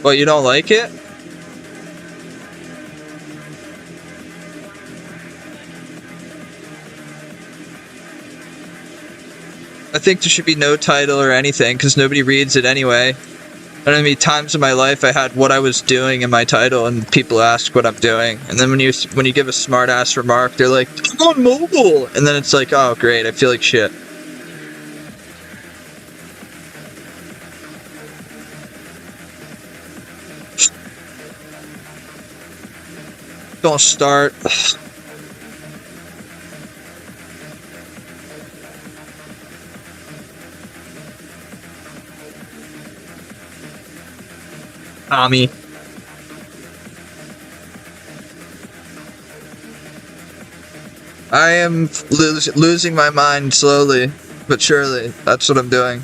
Well, you don't like it? I think there should be no title or anything, because nobody reads it anyway. I don't know how many times in my life I had what I was doing in my title, and people ask what I'm doing. And then when you give a smart-ass remark, they're like, I'm on mobile! And then it's like, oh, great, I feel like shit. Don't start. Tommy. I am losing my mind slowly, but surely. That's what I'm doing.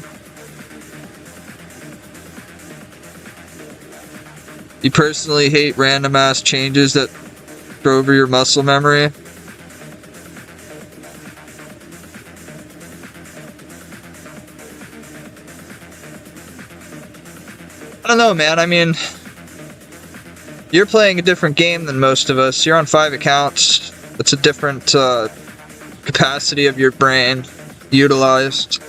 You personally hate random ass changes that go over your muscle memory? I don't know, man. I mean, you're playing a different game than most of us. You're on 5 accounts. It's a different capacity of your brain utilized.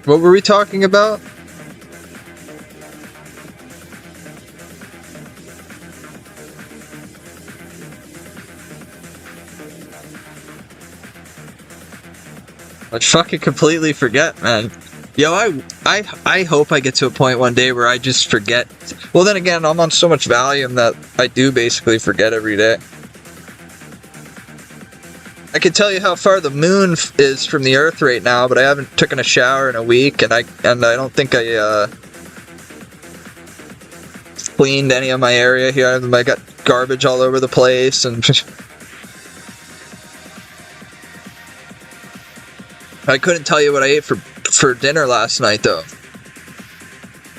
What were we talking about? I fucking completely forget, man. Yo, I hope I get to a point one day where I just forget. Well, then again, I'm on so much Valium that I do basically forget every day. I can tell you how far the moon is from the Earth right now, but I haven't taken a shower in a week, and I don't think I cleaned any of my area here. I got garbage all over the place, and I couldn't tell you what I ate for dinner last night, though.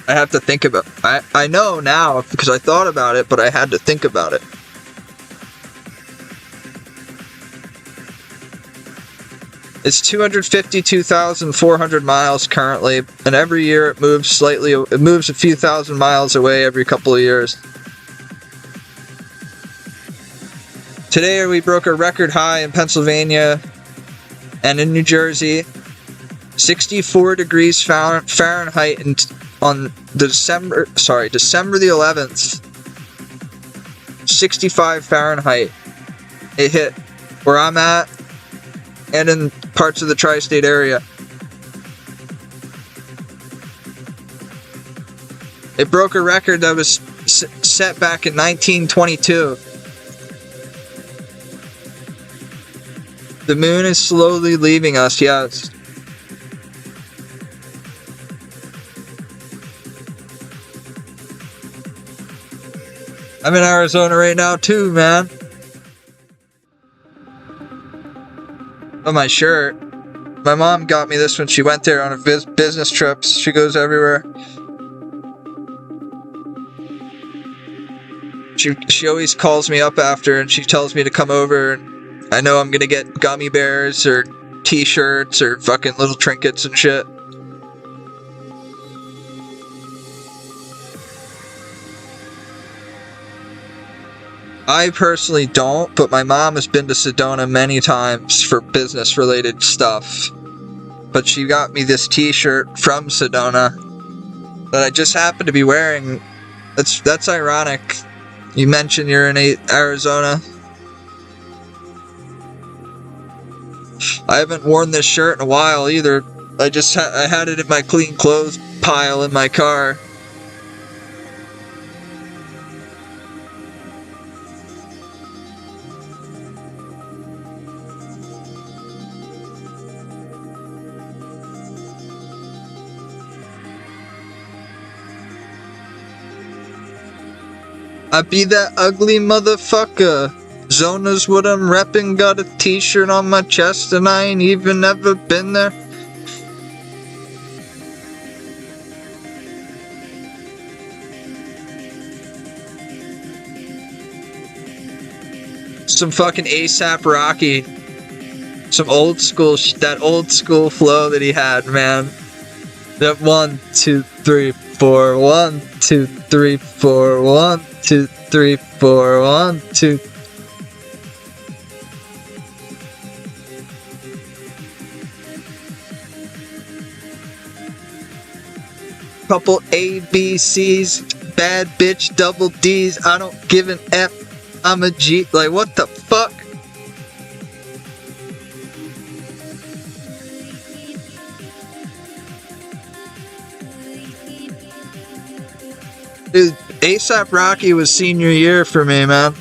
I have to think about. I know now because I thought about it, but I had to think about it. It's 252,400 miles currently, and every year it moves slightly. It moves a few thousand miles away every couple of years. Today we broke a record high in Pennsylvania and in New Jersey. 64 degrees Fahrenheit on the December the 11th. 65 Fahrenheit. It hit where I'm at and in parts of the tri-state area. It broke a record that was set back in 1922. The moon is slowly leaving us, yes. I'm in Arizona right now too, man. Oh, my shirt. My mom got me this when she went there on her business trips. She goes everywhere. She always calls me up after and she tells me to come over. And I know I'm gonna get gummy bears or t-shirts or fucking little trinkets and shit. I personally don't, but my mom has been to Sedona many times for business-related stuff. But she got me this t-shirt from Sedona that I just happen to be wearing. That's ironic. You mentioned you're in Arizona. I haven't worn this shirt in a while either. I had it in my clean clothes pile in my car. I be that ugly motherfucker. Zona's what I'm reppin', got a t-shirt on my chest and I ain't even ever been there. Some fucking ASAP Rocky. Some old school, that old school flow that he had, man. That 1, 2, 3, 4, 1, 2, 3, 4, 1, 2, 3, 4, 1, 2. Couple A, B, C's, bad bitch, double D's. I don't give an F. I'm a G. Like, what the fuck? Dude, ASAP Rocky was senior year for me, man.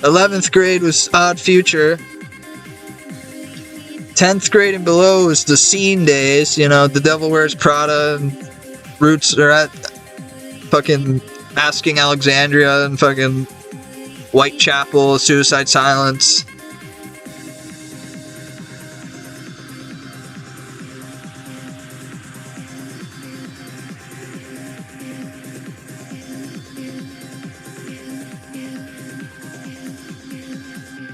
11th grade was Odd Future. 10th grade and below was the scene days, you know, The Devil Wears Prada and Roots are at fucking Asking Alexandria and fucking Whitechapel, Suicide Silence.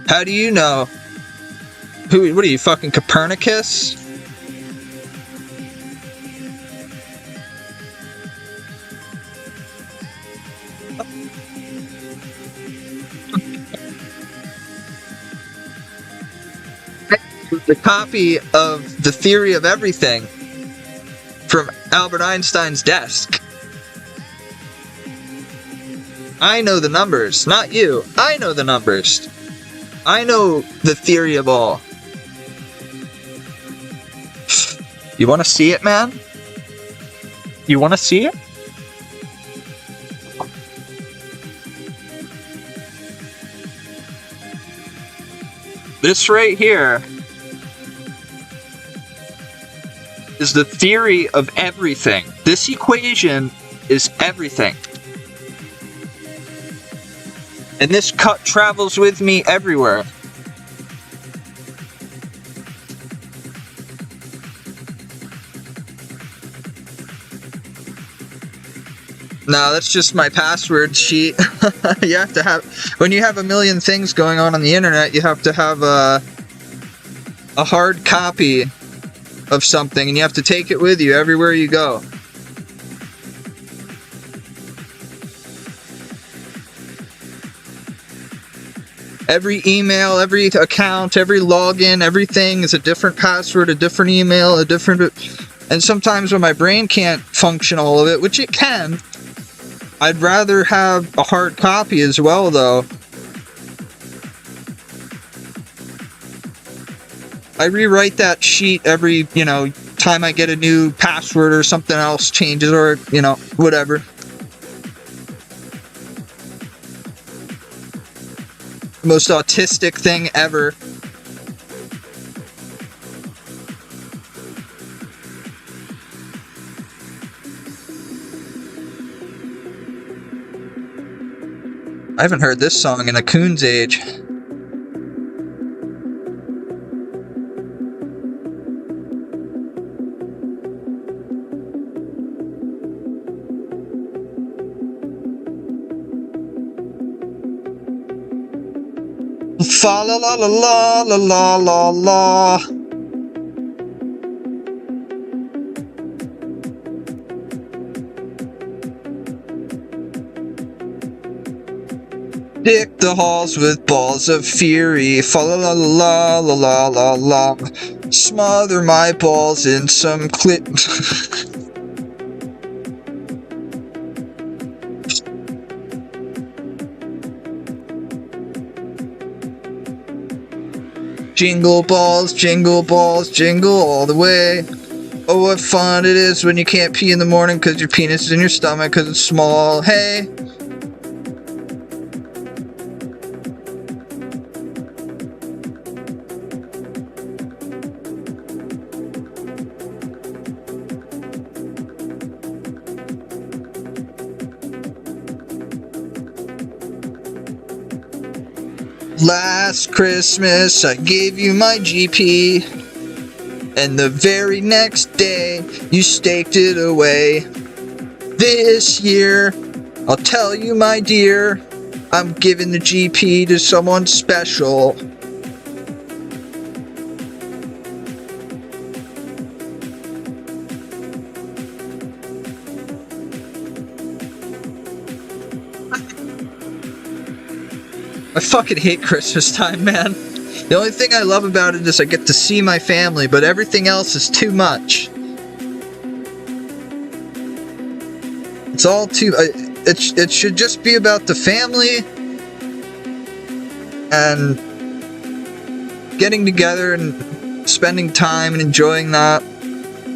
How do you know? What are you, fucking Copernicus? The copy of The Theory of Everything from Albert Einstein's desk. I know the numbers, not you. I know the numbers. I know the theory of all. You want to see it, man? You want to see it? This right here is the theory of everything. This equation is everything. And this cut travels with me everywhere. No, that's just my password sheet. You have to have, when you have a million things going on the internet, you have to have a hard copy of something, and you have to take it with you everywhere you go. Every email, every account, every login, everything is a different password, a different email, a different... And sometimes when my brain can't function all of it, which it can, I'd rather have a hard copy as well, though. I rewrite that sheet every, you know, time I get a new password or something else changes or, you know, whatever. Most autistic thing ever. I haven't heard this song in a coon's age. Fa la la la la la la la. Dick the halls with balls of fury. Fa la la la la la la la. Smother my balls in some clit. Jingle balls, jingle all the way. Oh, what fun it is when you can't pee in the morning because your penis is in your stomach because it's small. Hey. Last Christmas I gave you my GP, and the very next day you staked it away. This year, I'll tell you, my dear, I'm giving the GP to someone special. I fucking hate Christmas time, man. The only thing I love about it is I get to see my family, but everything else is too much. It's all too... It should just be about the family and getting together and spending time and enjoying that,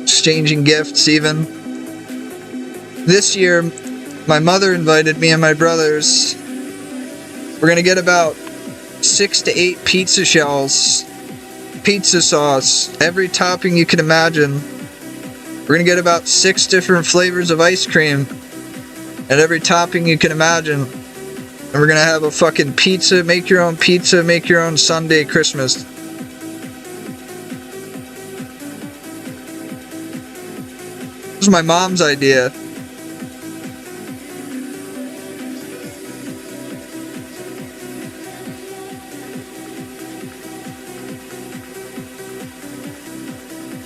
exchanging gifts even. This year, my mother invited me and my brothers. We're gonna get about 6 to 8 pizza shells, pizza sauce, every topping you can imagine. We're gonna get about 6 different flavors of ice cream, and every topping you can imagine. And we're gonna have a fucking pizza, make your own Sunday Christmas. This was my mom's idea.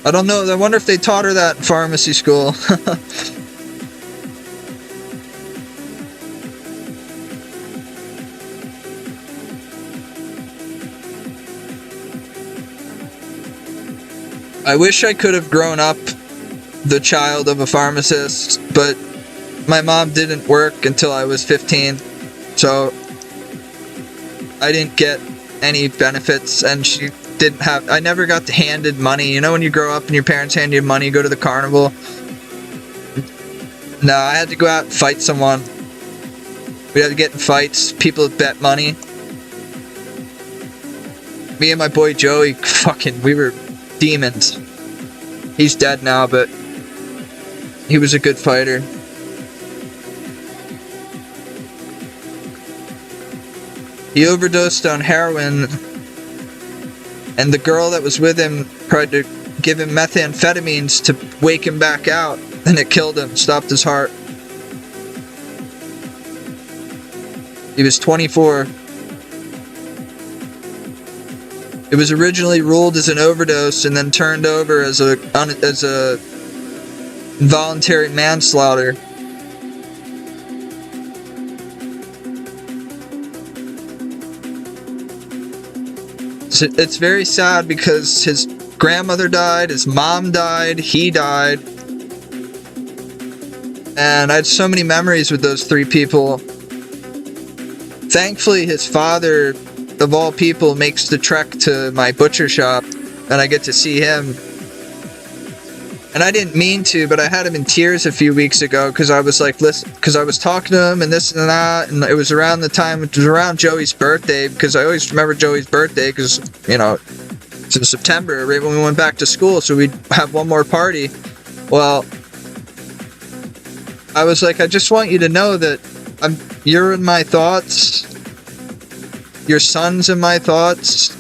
I don't know, I wonder if they taught her that in pharmacy school. I wish I could have grown up the child of a pharmacist, but my mom didn't work until I was 15, so I didn't get any benefits, and she didn't have... I never got handed money. You know when you grow up and your parents hand you money, you go to the carnival? No, I had to go out and fight someone. We had to get in fights. People bet money. Me and my boy Joey, we were demons. He's dead now, but he was a good fighter. He overdosed on heroin, and the girl that was with him tried to give him methamphetamines to wake him back out, and it killed him, stopped his heart. He was 24. It was originally ruled as an overdose and then turned over as a involuntary manslaughter. So it's very sad because his grandmother died, his mom died, he died. And I had so many memories with those 3 people. Thankfully, his father, of all people, makes the trek to my butcher shop, and I get to see him. And I didn't mean to, but I had him in tears a few weeks ago because I was like, listen, because I was talking to him and this and that, and it was around the time, it was around Joey's birthday, because I always remember Joey's birthday because, you know, it's in September, right when we went back to school, so we'd have one more party. Well, I was like, I just want you to know that you're in my thoughts. Your son's in my thoughts.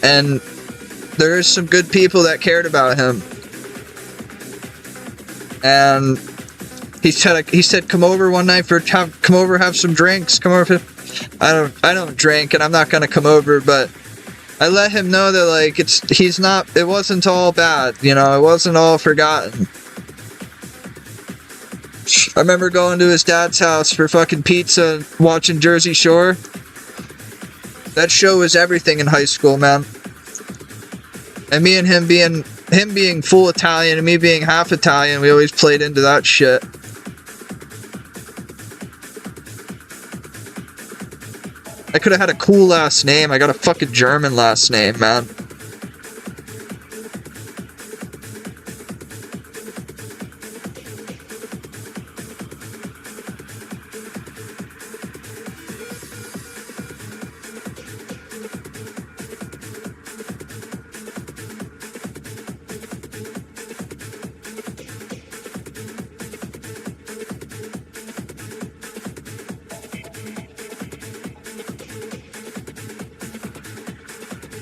And there's some good people that cared about him. And he said, come over one night come over, have some drinks. Come over. I don't drink, and I'm not gonna come over, but I let him know that, like, it wasn't all bad, you know, it wasn't all forgotten. I remember going to his dad's house for fucking pizza and watching Jersey Shore. That show was everything in high school, man. And me and him being full Italian and me being half Italian, we always played into that shit. I could have had a cool last name. I got a fucking German last name, man.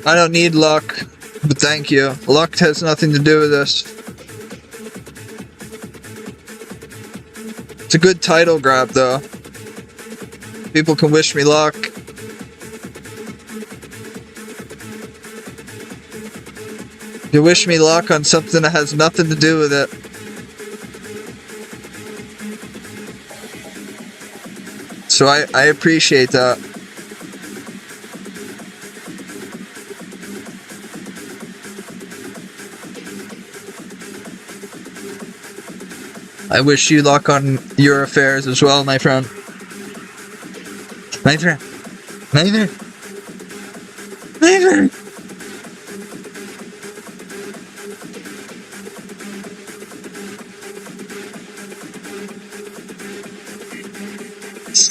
I don't need luck, but thank you. Luck has nothing to do with this. It's a good title grab, though. People can wish me luck. You wish me luck on something that has nothing to do with it. So I appreciate that. I wish you luck on your affairs as well, my friend. My friend. My friend. My friend.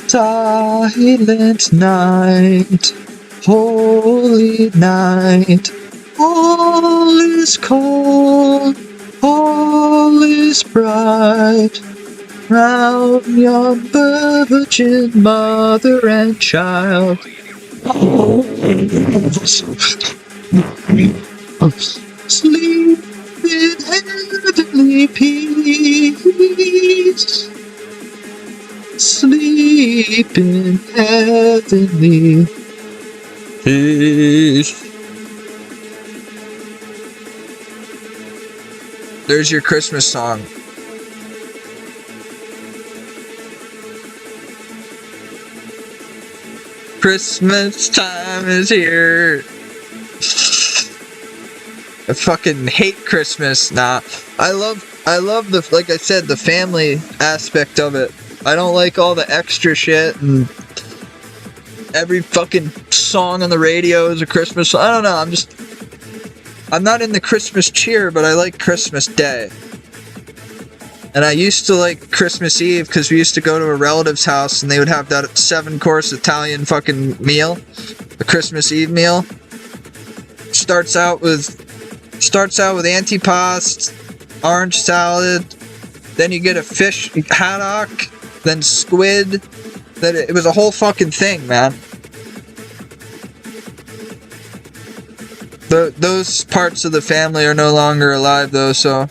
Silent night, holy night, all is cold, all is bright, round yonder virgin mother and child. Sleep in heavenly peace. Sleep in heavenly peace. There's your Christmas song. Christmas time is here. I fucking hate Christmas. Nah, I love the, like I said, the family aspect of it. I don't like all the extra shit and every fucking song on the radio is a Christmas song. I don't know, I'm not in the Christmas cheer, but I like Christmas Day. And I used to like Christmas Eve because we used to go to a relative's house and they would have that 7-course Italian fucking meal. The Christmas Eve meal. Starts out with antipasto, orange salad, then you get a fish haddock, then squid. Then it was a whole fucking thing, man. Those parts of the family are no longer alive though, so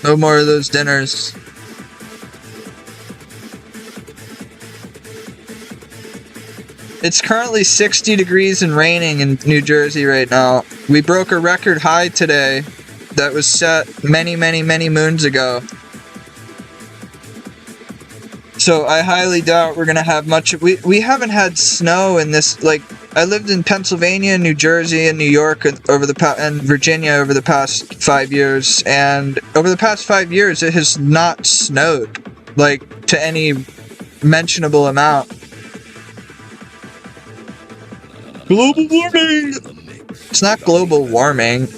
no more of those dinners. It's currently 60 degrees and raining in New Jersey right now. We broke a record high today that was set many, many, many moons ago. So I highly doubt we're gonna have much. We haven't had snow in this, like, I lived in Pennsylvania, New Jersey, and New York and Virginia over the past 5 years, and over the past 5 years it has not snowed, like, to any mentionable amount. Global warming! It's not global warming.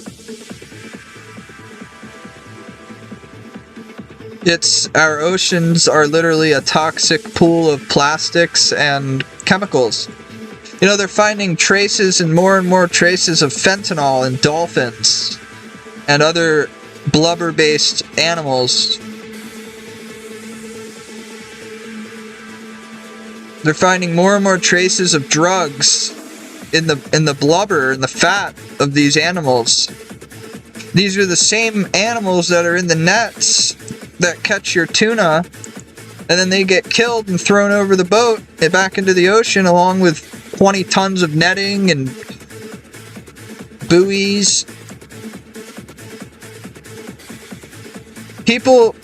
It's, our oceans are literally a toxic pool of plastics and chemicals. You know, they're finding traces and more traces of fentanyl in dolphins and other blubber-based animals. They're finding more and more traces of drugs in the blubber and the fat of these animals. These are the same animals that are in the nets that catch your tuna, and then they get killed and thrown over the boat and back into the ocean along with 20 tons of netting and buoys. People,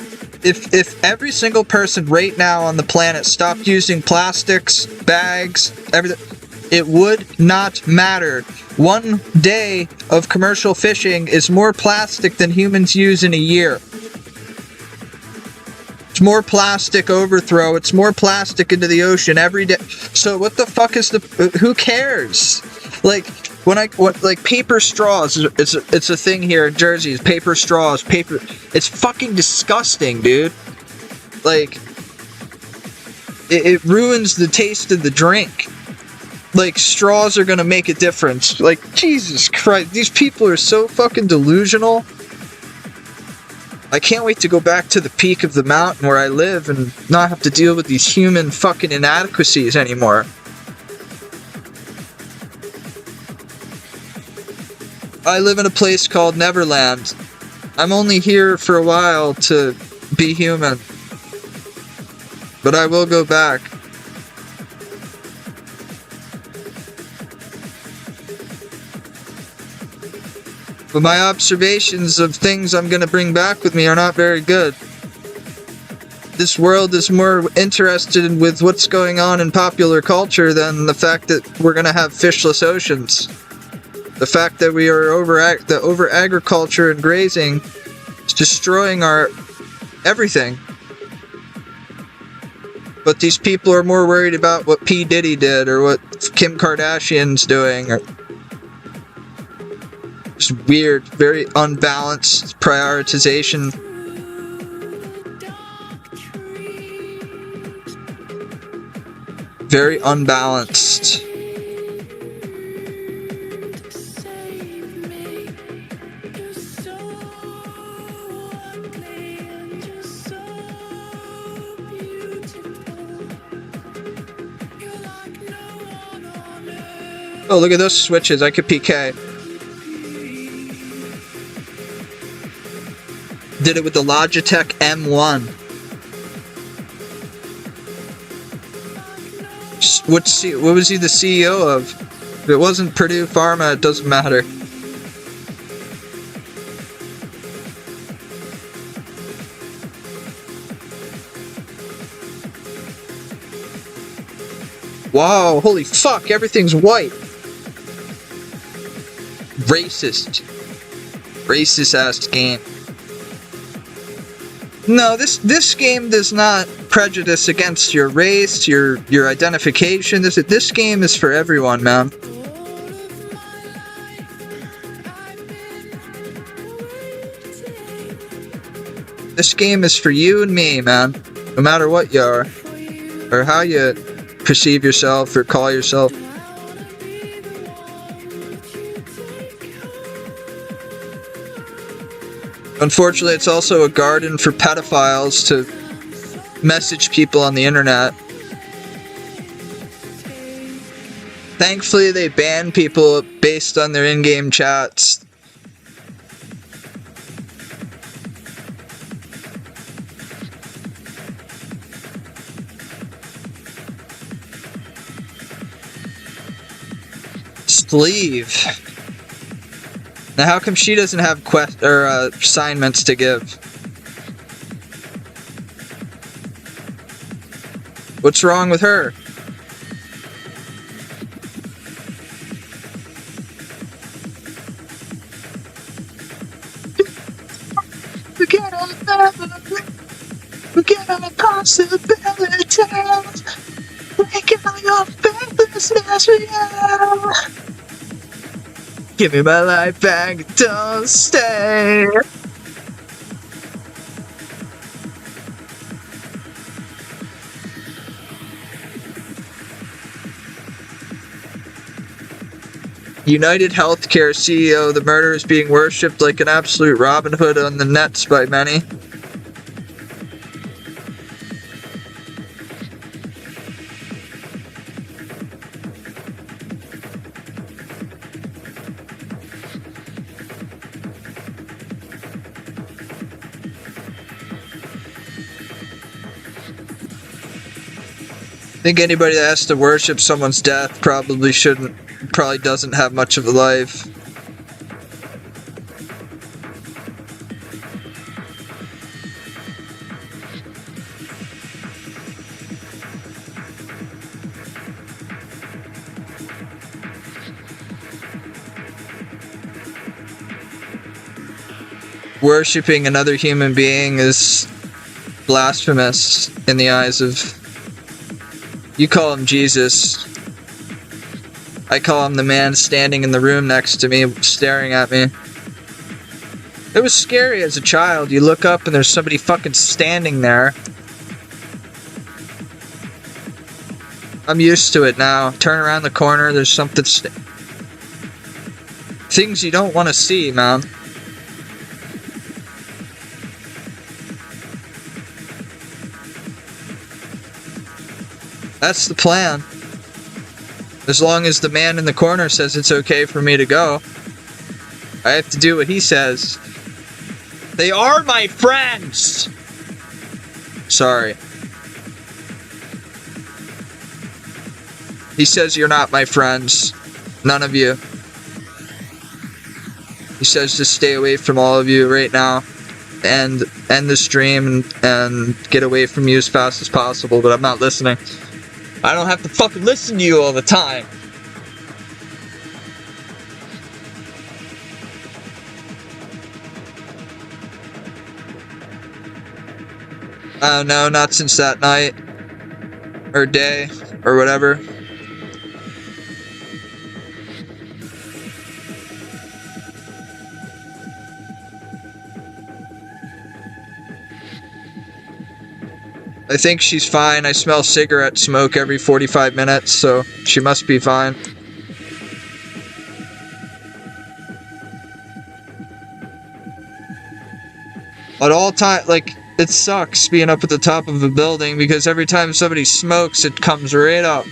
if every single person right now on the planet stopped using plastics, bags, everything, it would not matter. 1 day of commercial fishing is more plastic than humans use in a year. It's more plastic overthrow. It's more plastic into the ocean every day. So what the fuck is who cares? Like, like paper straws, it's a thing here in Jersey. It's paper straws, it's fucking disgusting, dude. Like, it ruins the taste of the drink. Like, straws are gonna make a difference. Like, Jesus Christ, these people are so fucking delusional. I can't wait to go back to the peak of the mountain where I live and not have to deal with these human fucking inadequacies anymore. I live in a place called Neverland. I'm only here for a while to be human. But I will go back. But my observations of things I'm gonna bring back with me are not very good. This world is more interested with what's going on in popular culture than the fact that we're gonna have fishless oceans. The fact that we are over agriculture and grazing is destroying our everything. But these people are more worried about what P. Diddy did or what Kim Kardashian's doing. Or it's weird, very unbalanced prioritization. Very unbalanced. Oh, look at those switches. I could PK. Did it with the Logitech M1. What was he the CEO of? If it wasn't Purdue Pharma, it doesn't matter. Wow, holy fuck, everything's white. Racist. Racist ass game. No, this game does not prejudice against your race, your identification. This game is for everyone, man. This game is for you and me, man. No matter what you are, or how you perceive yourself or call yourself. Unfortunately, it's also a garden for pedophiles to message people on the internet. Thankfully, they ban people based on their in-game chats. Sleeve. Now, how come she doesn't have assignments to give? What's wrong with her? Forget all possibilities. Make all your faithlessness real. Give me my life back, don't stay. United Healthcare CEO, the murderer is being worshipped like an absolute Robin Hood on the nets by many. I think anybody that has to worship someone's death probably doesn't have much of a life. Worshipping another human being is blasphemous in the eyes of... You call him Jesus. I call him the man standing in the room next to me, staring at me. It was scary as a child. You look up and there's somebody fucking standing there. I'm used to it now. Turn around the corner, there's something things you don't want to see, man. That's the plan. As long as the man in the corner says it's okay for me to go, I have to do what he says. They are my friends! Sorry. He says you're not my friends. None of you. He says to stay away from all of you right now. And end the stream and get away from you as fast as possible, but I'm not listening. I don't have to fucking listen to you all the time. No, not since that night. Or day. Or whatever. I think she's fine. I smell cigarette smoke every 45 minutes, so she must be fine. At all time, like, it sucks being up at the top of a building because every time somebody smokes, it comes right up.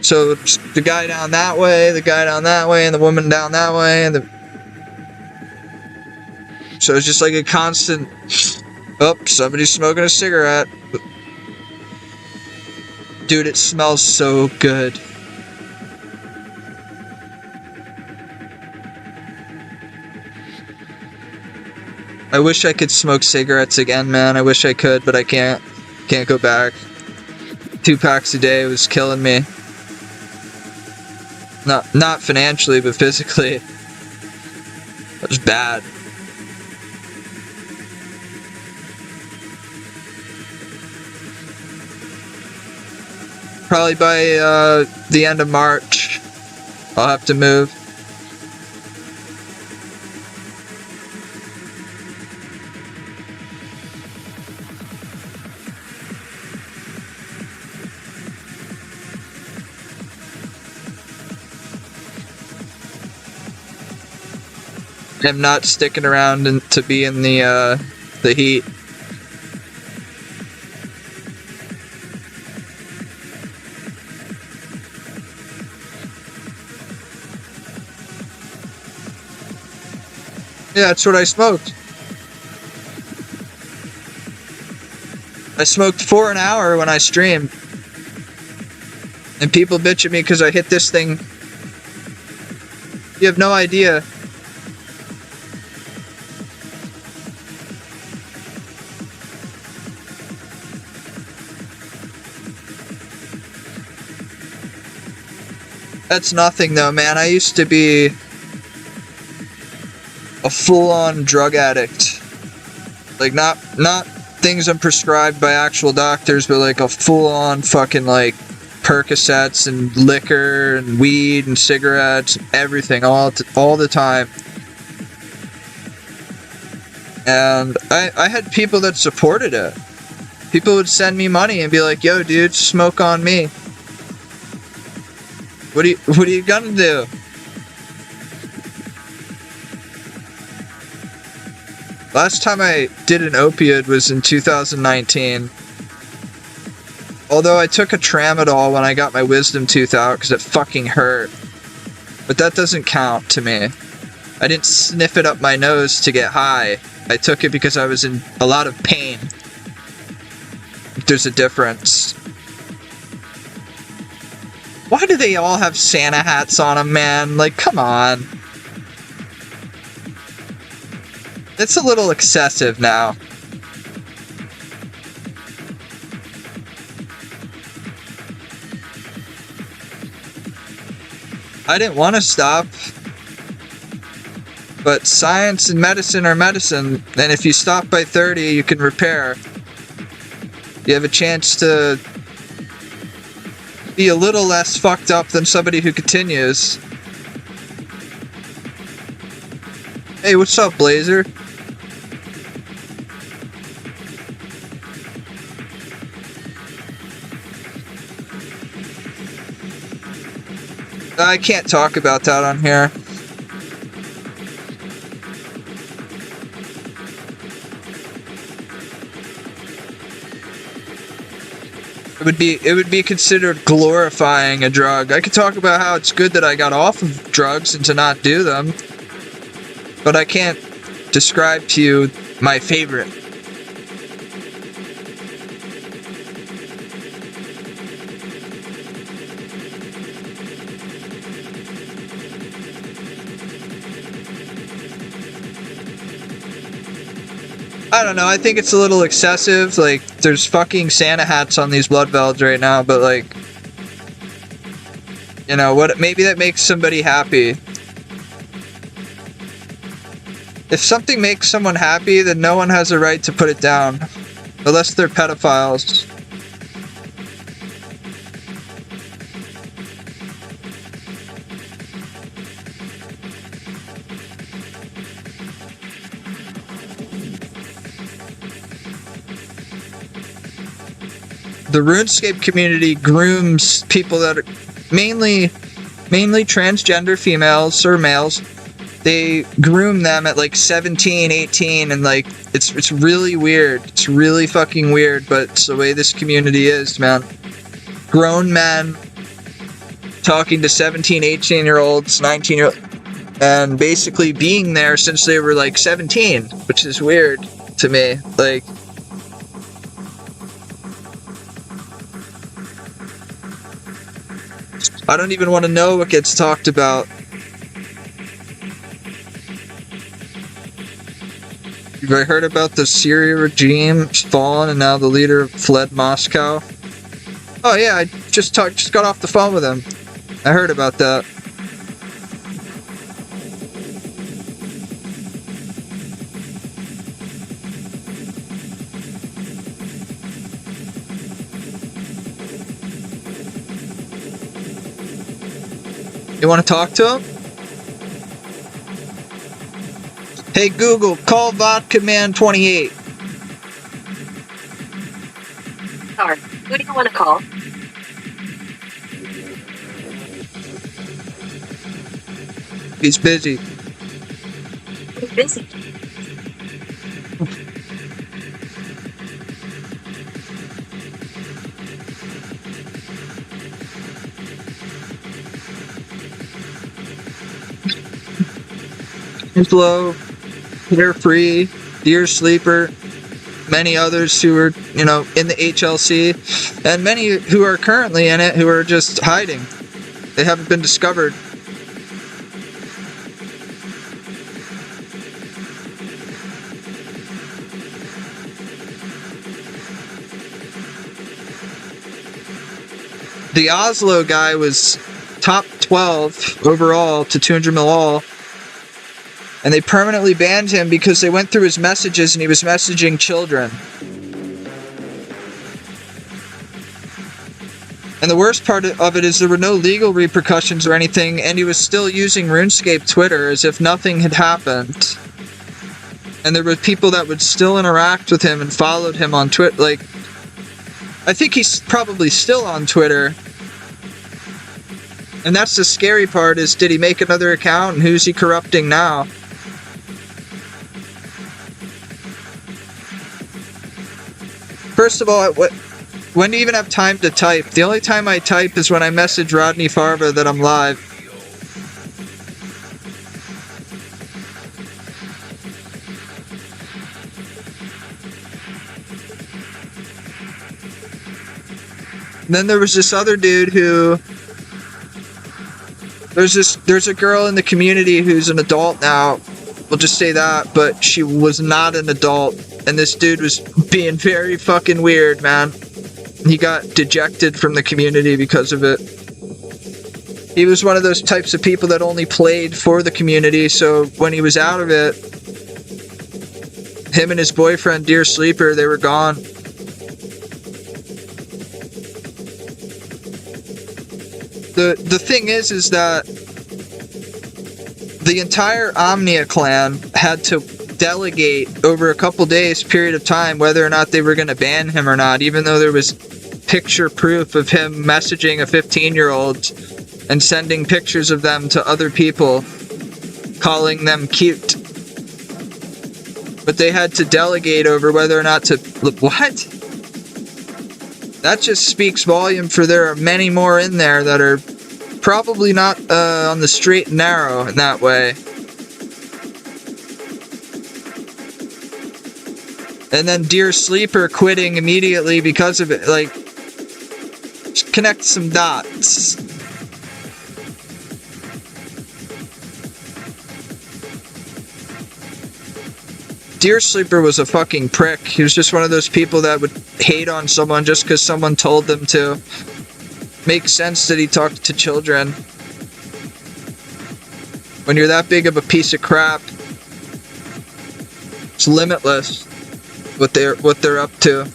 So the guy down that way, the guy down that way, and the woman down that way, and so it's just like a constant, oh, somebody's smoking a cigarette. Dude, it smells so good. I wish I could smoke cigarettes again, man. I wish I could, but I can't. Can't go back. 2 packs a day was killing me. Not financially, but physically. It was bad. Probably by the end of March, I'll have to move. I'm not sticking around to be in the heat. Yeah, that's what I smoked. I smoked for an hour when I streamed. And people bitch at me because I hit this thing. You have no idea. That's nothing though, man. I used to be a full-on drug addict. Like, not things I'm prescribed by actual doctors, but like a full-on fucking like Percocets and liquor and weed and cigarettes, everything, all the time. And I had people that supported it. People would send me money and be like, "Yo, dude, smoke on me." What are you gonna do? Last time I did an opioid was in 2019. Although I took a tramadol when I got my wisdom tooth out because it fucking hurt. But that doesn't count to me. I didn't sniff it up my nose to get high. I took it because I was in a lot of pain. There's a difference. Why do they all have Santa hats on them, man? Like, come on. It's a little excessive now. I didn't want to stop. But science and medicine are medicine. And if you stop by 30, you can repair. You have a chance to be a little less fucked up than somebody who continues. Hey, what's up, Blazer? I can't talk about that on here. It would be considered glorifying a drug. I could talk about how it's good that I got off of drugs and to not do them, but I can't describe to you my favorite. I don't know, I think it's a little excessive. Like, there's fucking Santa hats on these blood velds right now, but like, you know, what? Maybe that makes somebody happy. If something makes someone happy, then no one has a right to put it down. Unless they're pedophiles. The RuneScape community grooms people that are mainly transgender females or males. They groom them at like 17, 18, and like it's really weird. It's really fucking weird, but it's the way this community is, man. Grown men talking to 17, 18-year-olds, 19-year-olds, and basically being there since they were like 17, which is weird to me. Like, I don't even want to know what gets talked about. Have I heard about the Syria regime fallen and now the leader fled Moscow? Oh yeah, I just got off the phone with him. I heard about that. You want to talk to him? Hey Google, call Vodka Man 28. Sorry, who do you want to call? He's busy. Who's busy? Slow, Carefree, Deer Sleeper, many others who are, you know, in the HLC, and many who are currently in it who are just hiding. They haven't been discovered. The Oslo guy was top 12 overall to 200 mil all. And they permanently banned him because they went through his messages and he was messaging children. And the worst part of it is there were no legal repercussions or anything, and he was still using RuneScape Twitter as if nothing had happened. And there were people that would still interact with him and followed him on Twitter. Like, I think he's probably still on Twitter. And that's the scary part, is did he make another account and who's he corrupting now? First of all, when do you even have time to type? The only time I type is when I message Rodney Farva that I'm live. And then there was this other dude who... There's a girl in the community who's an adult now. We'll just say that, but she was not an adult. And this dude was being very fucking weird, man. He got dejected from the community because of it. He was one of those types of people that only played for the community, so when he was out of it, him and his boyfriend, Dear Sleeper, they were gone. The thing is that the entire Omnia clan had to delegate over a couple days period of time whether or not they were going to ban him or not, even though there was picture proof of him messaging a 15-year-old and sending pictures of them to other people, calling them cute. But they had to delegate over whether or not to... What? That just speaks volume for there are many more in there that are probably not on the straight and narrow in that way. And then Dear Sleeper quitting immediately because of it. Like, just connect some dots. Deer Sleeper was a fucking prick. He was just one of those people that would hate on someone just because someone told them to. Makes sense that he talked to children. When you're that big of a piece of crap, it's limitless what they're up to.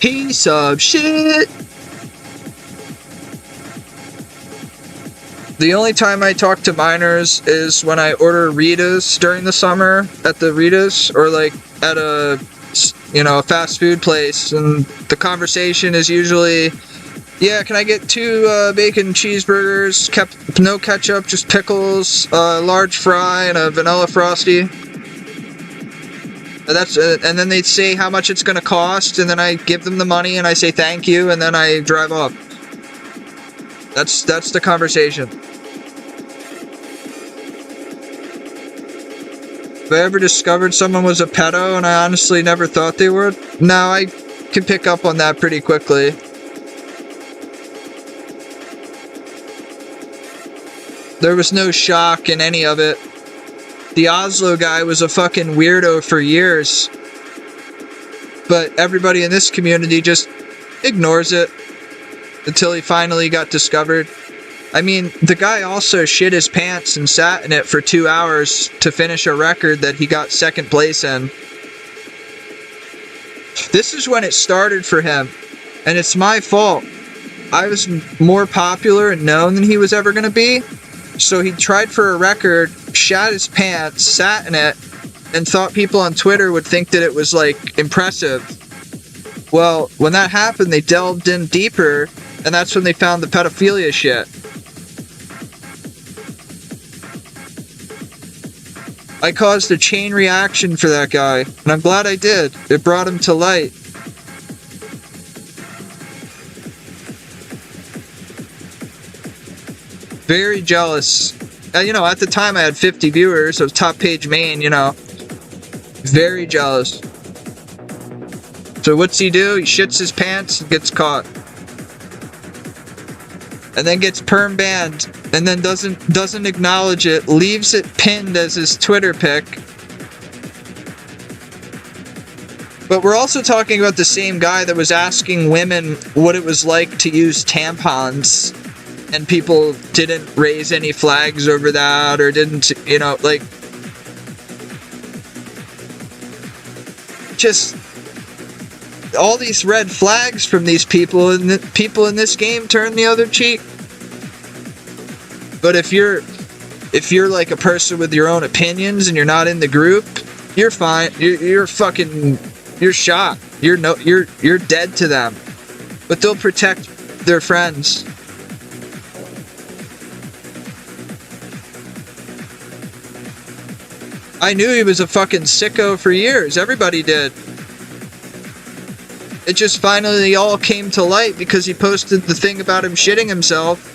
Piece of shit. The only time I talk to minors is when I order Ritas during the summer at the Ritas, or like at a, you know, a fast food place, and the conversation is usually, yeah, can I get 2 bacon cheeseburgers, no ketchup, just pickles, a large fry, and a vanilla frosty. And then they say how much it's going to cost, and then I give them the money, and I say thank you, and then I drive off. That's the conversation. If I ever discovered someone was a pedo, and I honestly never thought they were, no, I could pick up on that pretty quickly. There was no shock in any of it. The Oslo guy was a fucking weirdo for years. But everybody in this community just ignores it until he finally got discovered. I mean, the guy also shit his pants and sat in it for 2 hours to finish a record that he got second place in. This is when it started for him, and it's my fault. I was more popular and known than he was ever going to be. So he tried for a record, shat his pants, sat in it, and thought people on Twitter would think that it was, like, impressive. Well, when that happened, they delved in deeper, and that's when they found the pedophilia shit. I caused a chain reaction for that guy, and I'm glad I did. It brought him to light. Very jealous. You know, at the time I had 50 viewers, so it was top page main, you know. Very jealous. So what's he do? He shits his pants and gets caught. And then gets perm banned, and then doesn't acknowledge it, leaves it pinned as his Twitter pic. But we're also talking about the same guy that was asking women what it was like to use tampons, and people didn't raise any flags over that, or didn't, you know, like, just all these red flags from these people, and the people in this game turn the other cheek. But if you're like a person with your own opinions and you're not in the group, you're fine. You're shot. You're dead to them. But they'll protect their friends. I knew he was a fucking sicko for years. Everybody did. It just finally all came to light because he posted the thing about him shitting himself,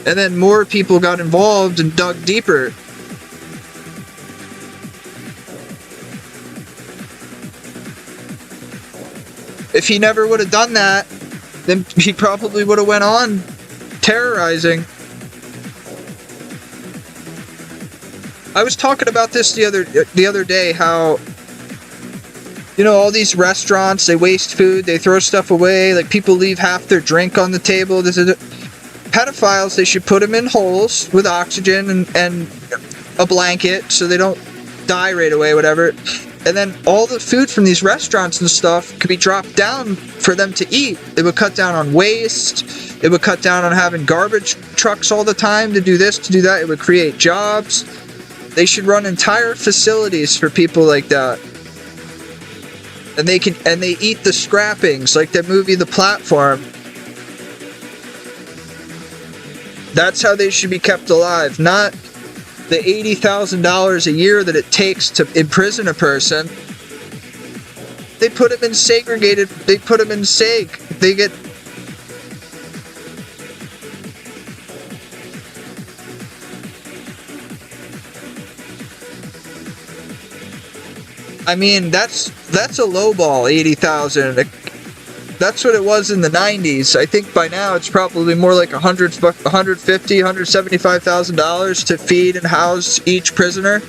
and then more people got involved and dug deeper. If he never would have done that, then he probably would have went on terrorizing. I was talking about this the other day, how, you know, all these restaurants, they waste food, they throw stuff away, like people leave half their drink on the table. Pedophiles, they should put them in holes with oxygen and a blanket so they don't die right away, whatever. And then all the food from these restaurants and stuff could be dropped down for them to eat. It would cut down on waste. It would cut down on having garbage trucks all the time to do this, to do that. It would create jobs. They should run entire facilities for people like that. And they eat the scrappings, like the movie The Platform. That's how they should be kept alive, not the $80,000 a year that it takes to imprison a person. They put them in segregated, they put them in seg. They get... I mean, that's a low ball, 80,000. That's what it was in the 90s. I think by now it's probably more like $150,000, $175,000 to feed and house each prisoner.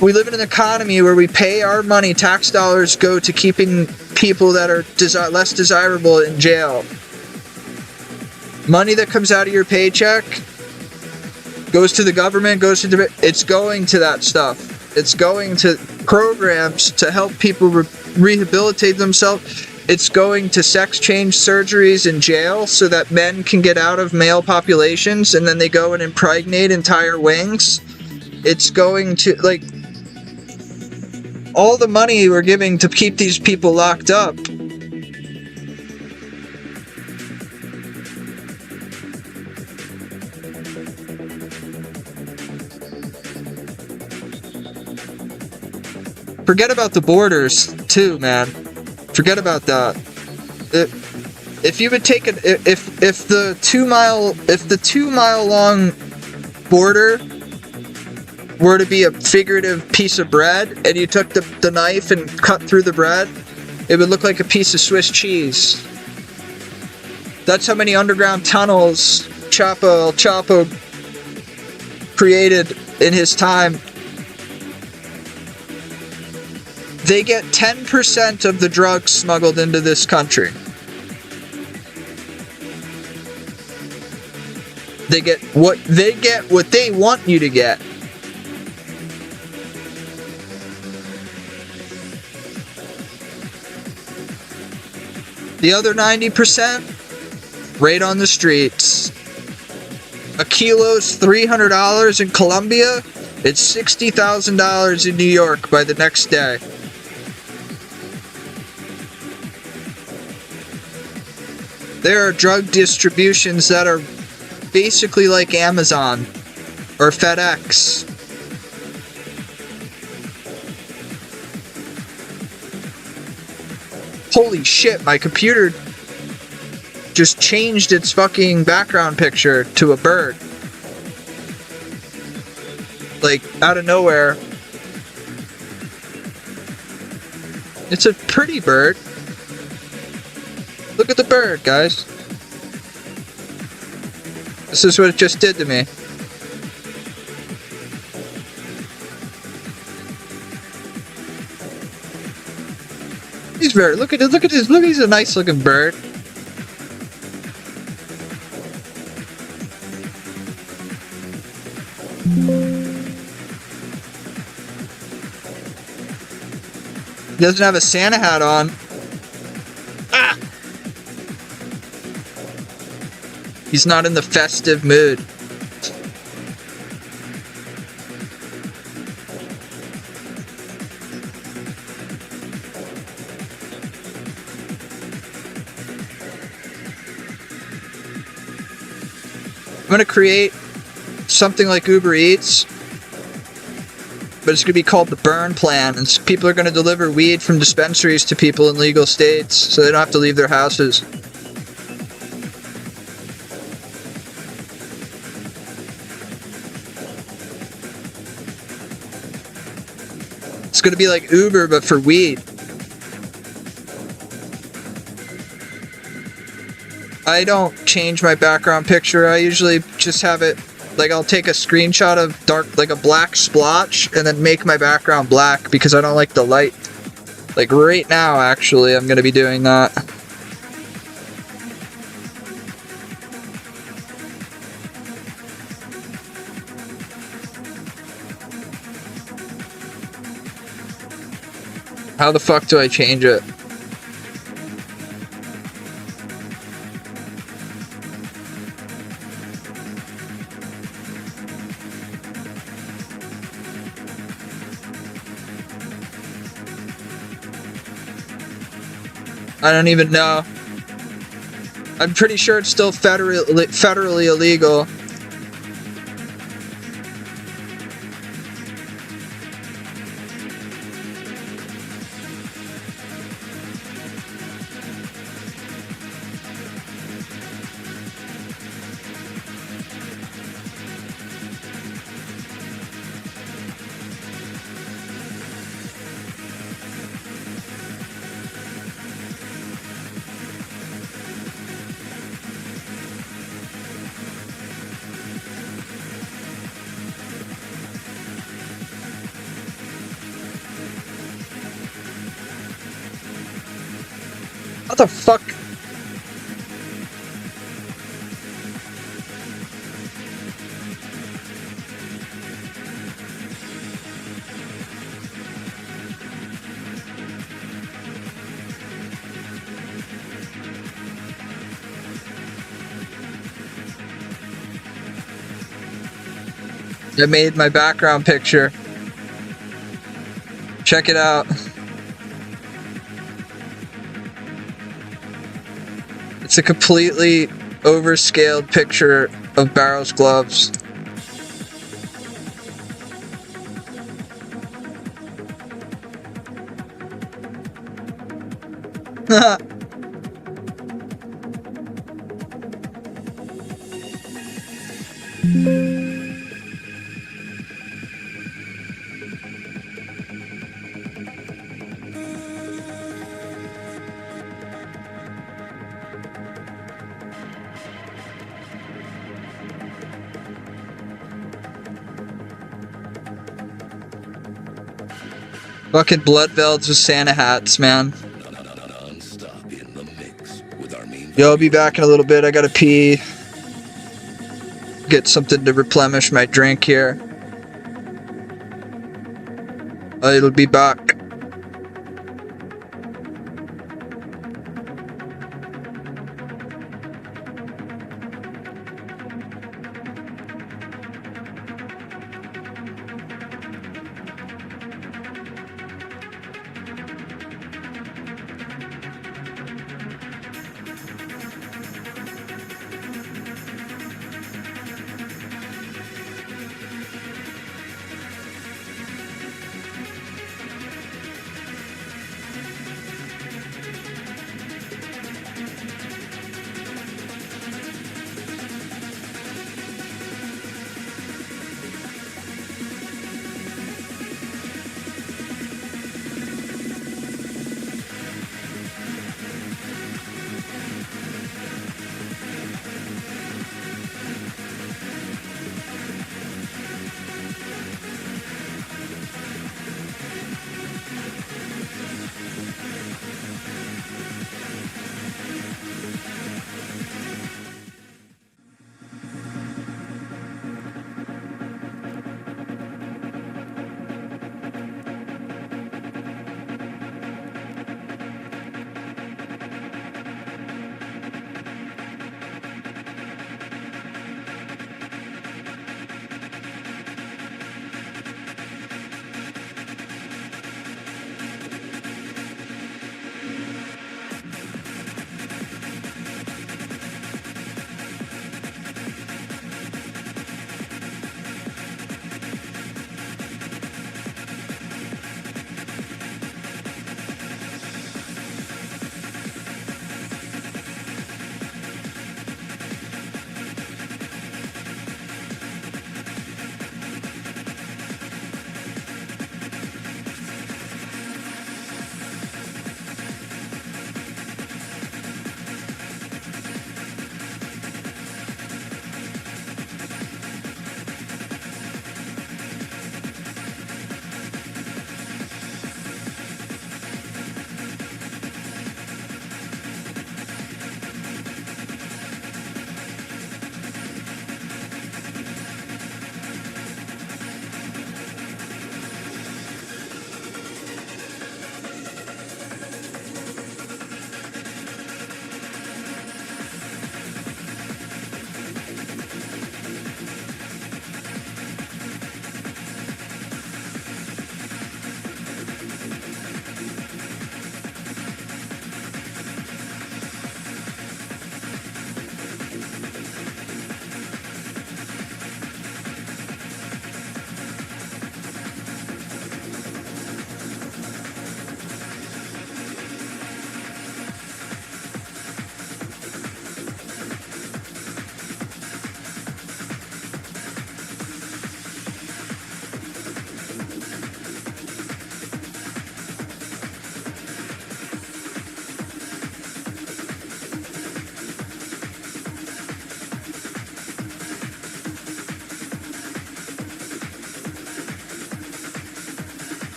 We live in an economy where we pay our money, tax dollars go to keeping people that are less desirable in jail. Money that comes out of your paycheck goes to the government, it's going to that stuff. It's going to programs to help people rehabilitate themselves. It's going to sex change surgeries in jail so that men can get out of male populations and then they go and impregnate entire wings. It's going to, like, all the money we're giving to keep these people locked up. Forget about the borders, too, man. Forget about that. If you would take it, if the 2 mile long border were to be a figurative piece of bread, and you took the knife and cut through the bread, it would look like a piece of Swiss cheese. That's how many underground tunnels Chapo created in his time. They get 10% of the drugs smuggled into this country. They get what they want you to get. The other 90%, right on the streets. A kilo's $300 in Colombia. It's $60,000 in New York by the next day. There are drug distributions that are basically like Amazon or FedEx. Holy shit, my computer just changed its fucking background picture to a bird. Like, out of nowhere. It's a pretty bird. Look at the bird, guys. This is what it just did to me. He's very, look at this, he's a nice looking bird. He doesn't have a Santa hat on. Ah! He's not in the festive mood. I'm gonna create something like Uber Eats, but it's gonna be called the Burn Plan, and people are gonna deliver weed from dispensaries to people in legal states, so they don't have to leave their houses. It's gonna be like Uber, but for weed. I don't change my background picture. I usually just have it, like, I'll take a screenshot of like a black splotch and then make my background black because I don't like the light. Like right now, actually, I'm gonna be doing that. How the fuck do I change it? I don't even know. I'm pretty sure it's still federally illegal. What the fuck? I made my background picture. Check it out. It's a completely overscaled picture of Barrow's gloves. Fucking blood velds with Santa hats, man. Yo, I'll be back in a little bit. I gotta pee. Get something to replenish my drink here. It'll be back.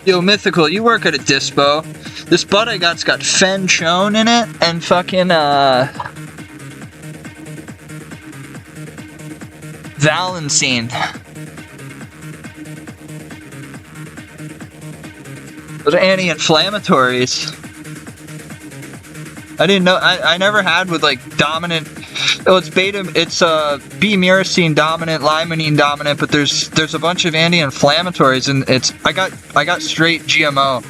Yo, Mythical, you work at a dispo. This bud I got's got Fen Chone in it, and fucking, Valencine. Those are anti-inflammatories. I didn't know, I never had with, like, dominant... Oh, it's B-myrcene dominant, limonene dominant, but there's a bunch of anti-inflammatories, and I got straight GMO.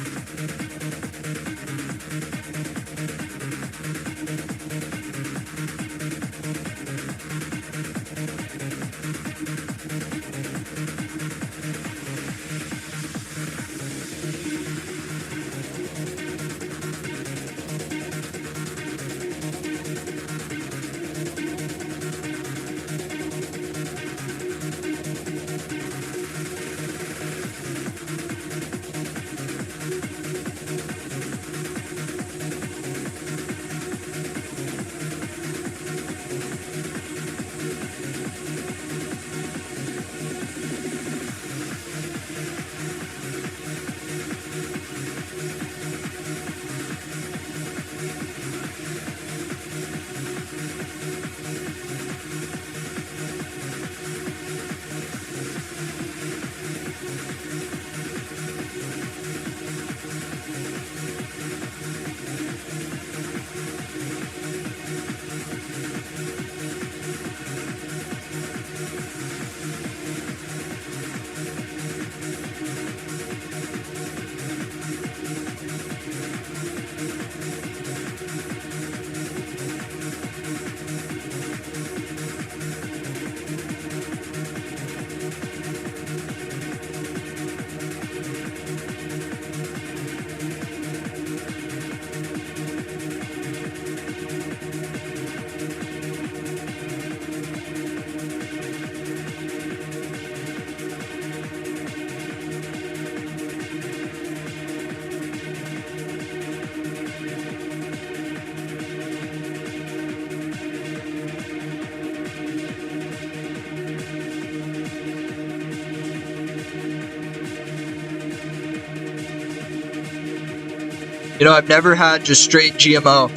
You know, I've never had just straight GMO.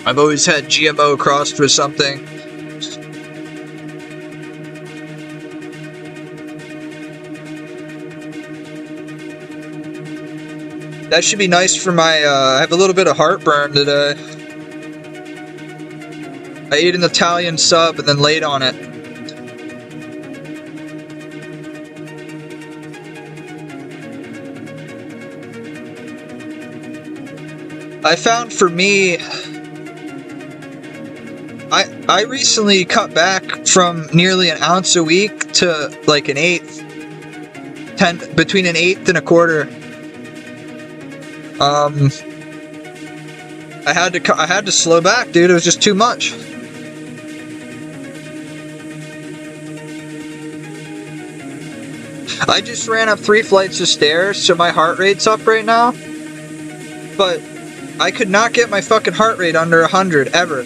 I've always had GMO crossed with something. That should be nice for my, I have a little bit of heartburn today. I ate an Italian sub and then laid on it. I found for me, I recently cut back from nearly an ounce a week to like an eighth, between an eighth and a quarter. I had to slow back, dude. It was just too much. I just ran up 3 flights of stairs, so my heart rate's up right now. But I could not get my fucking heart rate under 100, ever.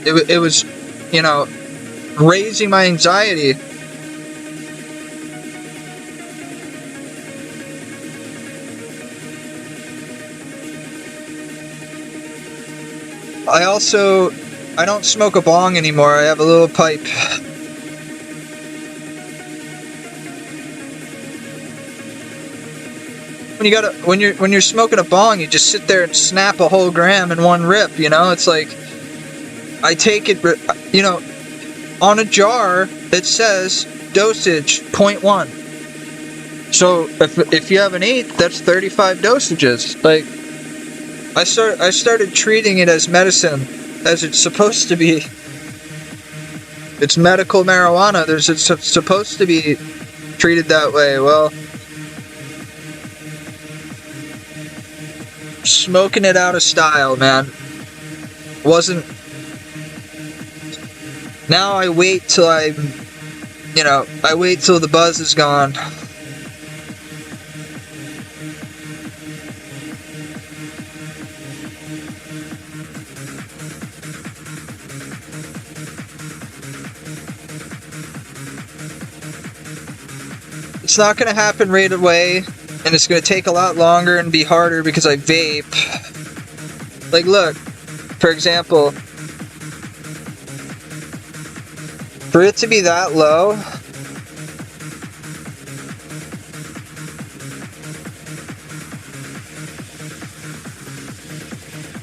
It was, you know, raising my anxiety. I don't smoke a bong anymore. I have a little pipe. When you're smoking a bong, you just sit there and snap a whole gram in one rip, you know? It's like, I take it, you know, on a jar, it says dosage 0.1. So if you have an eighth, that's 35 dosages. Like, I started treating it as medicine, as it's supposed to be. It's medical marijuana. It's supposed to be treated that way. Well, smoking it out of style, man. Wasn't. Now I wait till I wait till the buzz is gone. It's not going to happen right away, and it's going to take a lot longer and be harder because I vape. Like, look, for example, for it to be that low,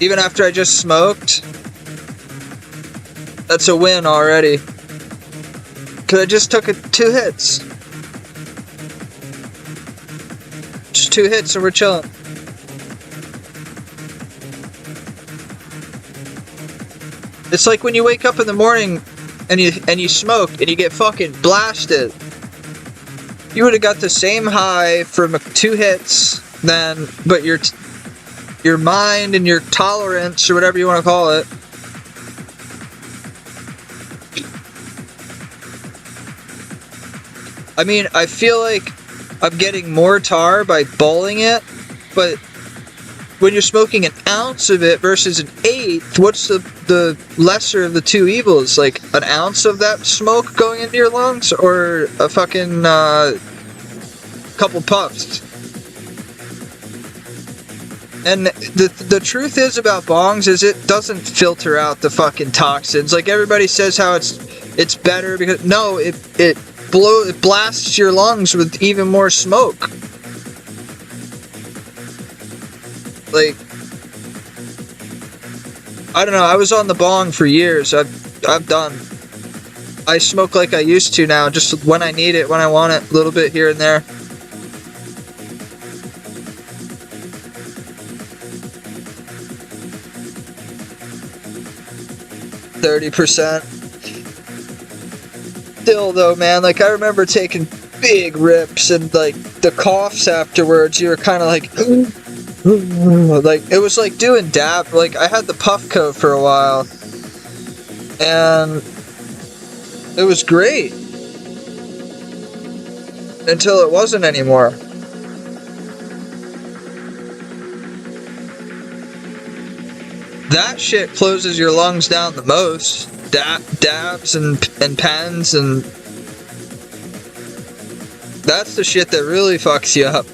even after I just smoked, that's a win already. Because I just took 2 hits. Just 2 hits and we're chilling. It's like when you wake up in the morning and you smoke and you get fucking blasted. You would have got the same high from 2 hits then, but your mind and your tolerance, or whatever you want to call it, I mean, I feel like I'm getting more tar by bowling it, but when you're smoking an ounce of it versus an eighth, what's the lesser of the two evils? Like an ounce of that smoke going into your lungs, or a fucking couple puffs? And the truth is about bongs is it doesn't filter out the fucking toxins. Like everybody says how it's better because no, it blasts your lungs with even more smoke. Like, I don't know, I was on the bong for years. I've done. I smoke like I used to now, just when I need it, when I want it, a little bit here and there. %. Still though, man, like I remember taking big rips and like the coughs afterwards, you were kind of like like it was like doing dab. Like I had the puff coat for a while and it was great until it wasn't anymore. That shit closes your lungs down the most. Dabs and pens, and that's the shit that really fucks you up.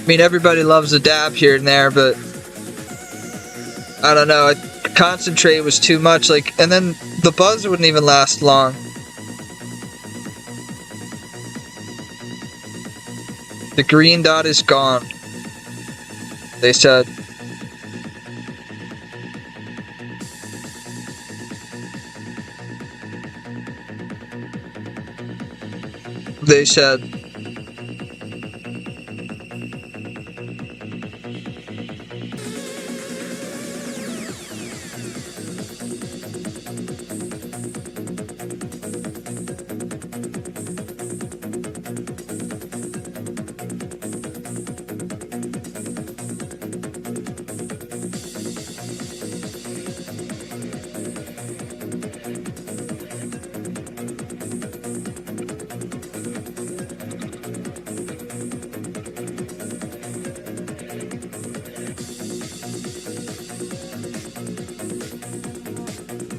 I mean, everybody loves a dab here and there, but I don't know. Concentrate was too much. Like, and then the buzz wouldn't even last long. The green dot is gone, they said. They said.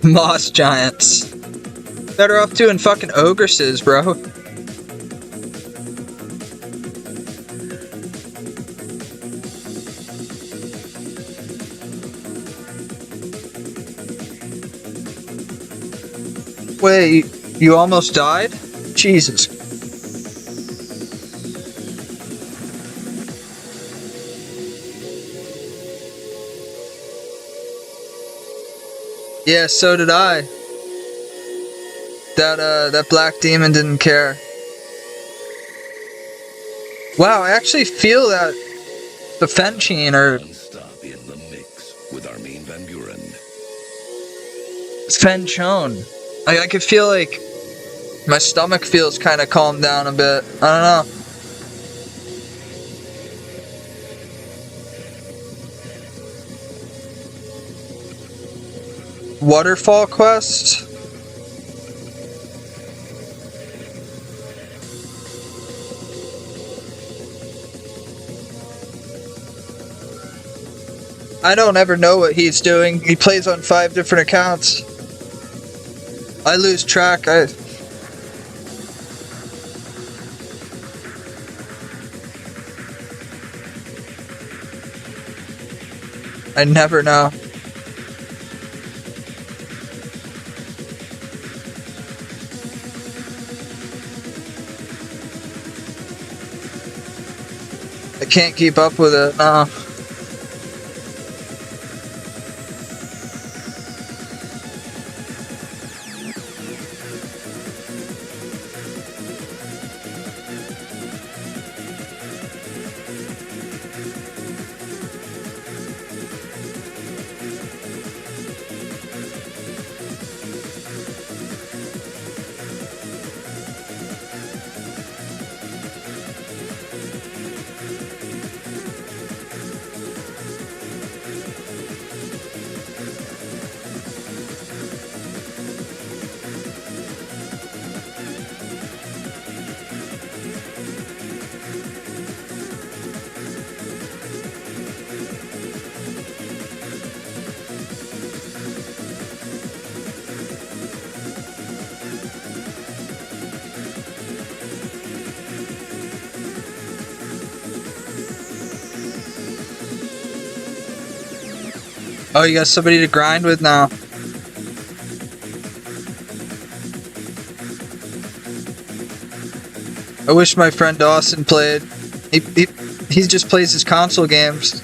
Moss giants. Better off doing fucking ogresses, bro. Wait, you almost died? Jesus. Yeah, so did I. That black demon didn't care. Wow, I actually feel that the Fenchine or Stop in the mix with Armin van Buren. Fenchone. I could feel like my stomach feels kind of calmed down a bit. I don't know. Waterfall quest? I don't ever know what he's doing. He plays on 5 different accounts. I lose track. I never know. I can't keep up with it, no. Oh, you got somebody to grind with now. I wish my friend Dawson played. He just plays his console games.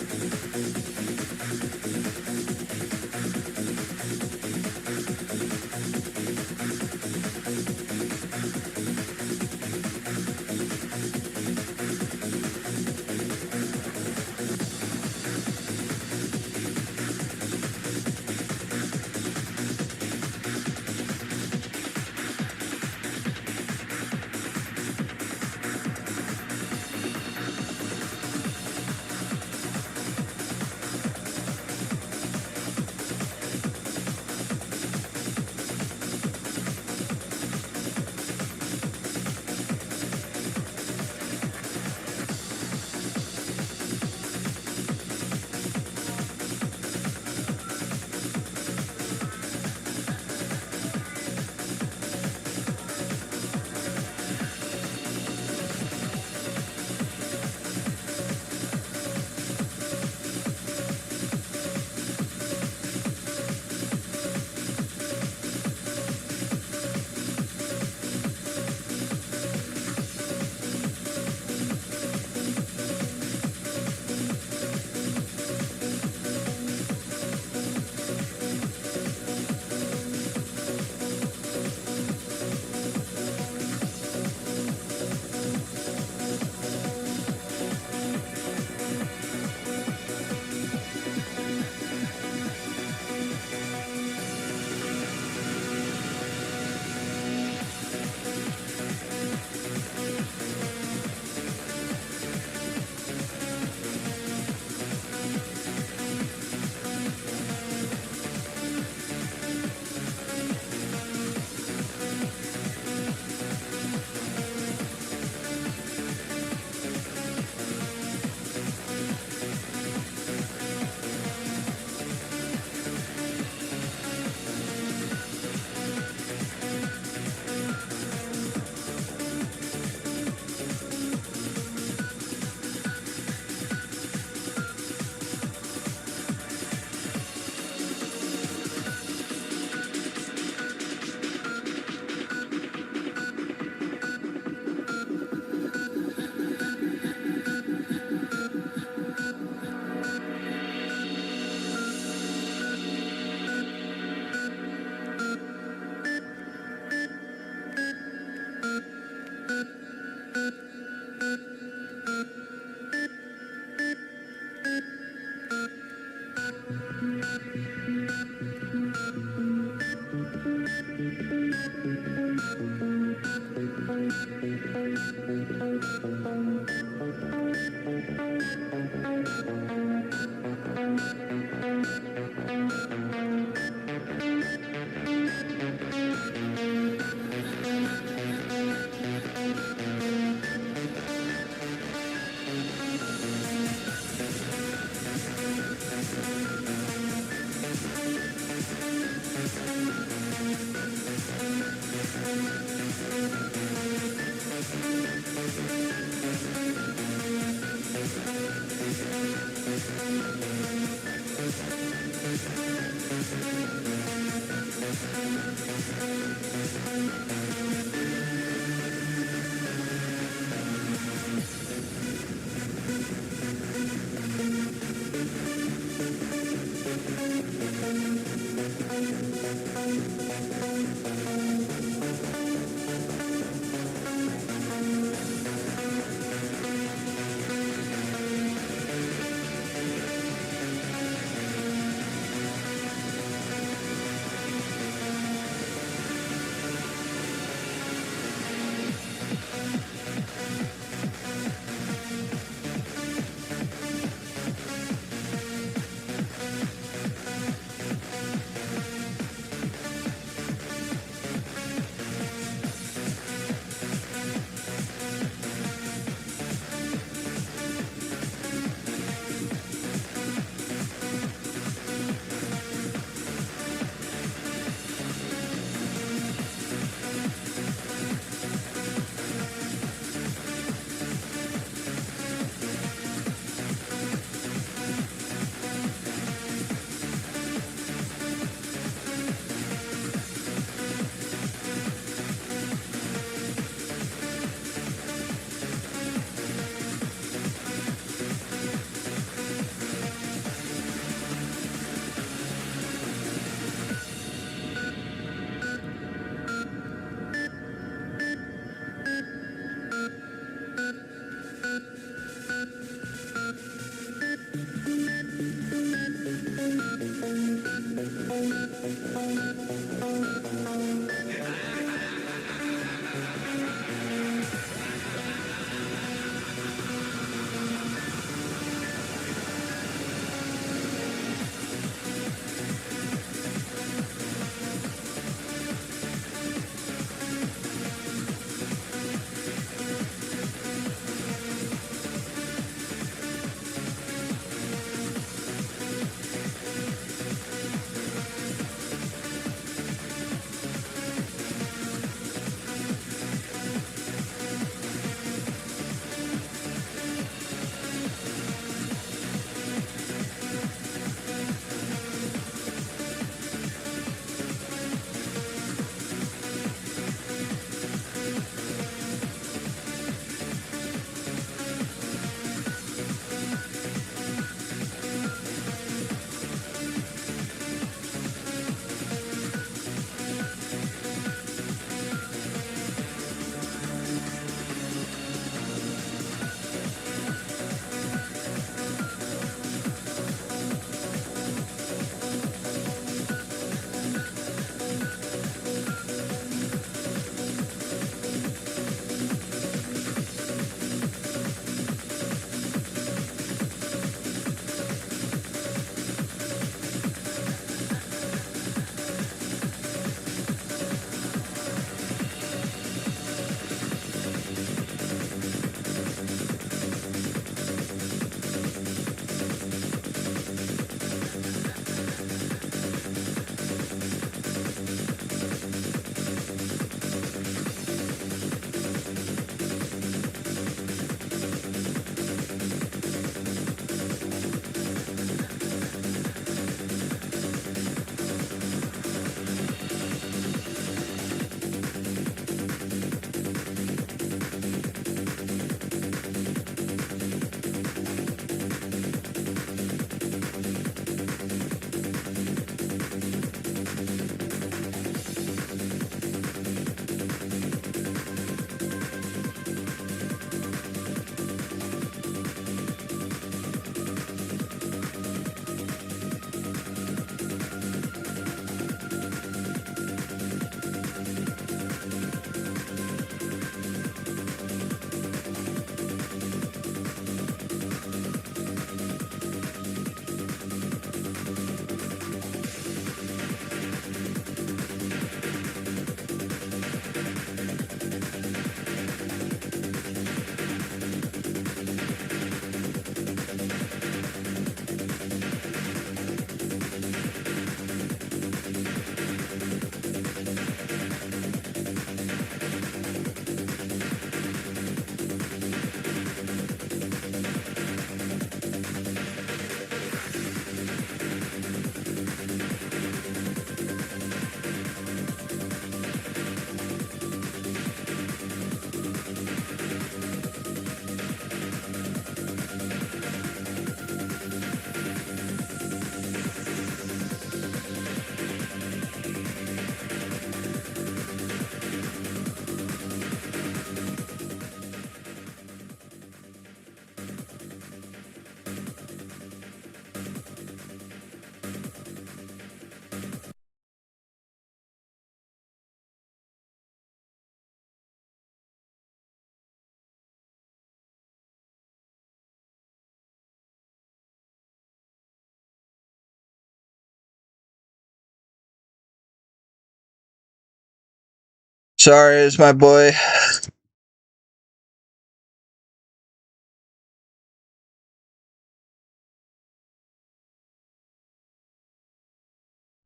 Sorry, is my boy.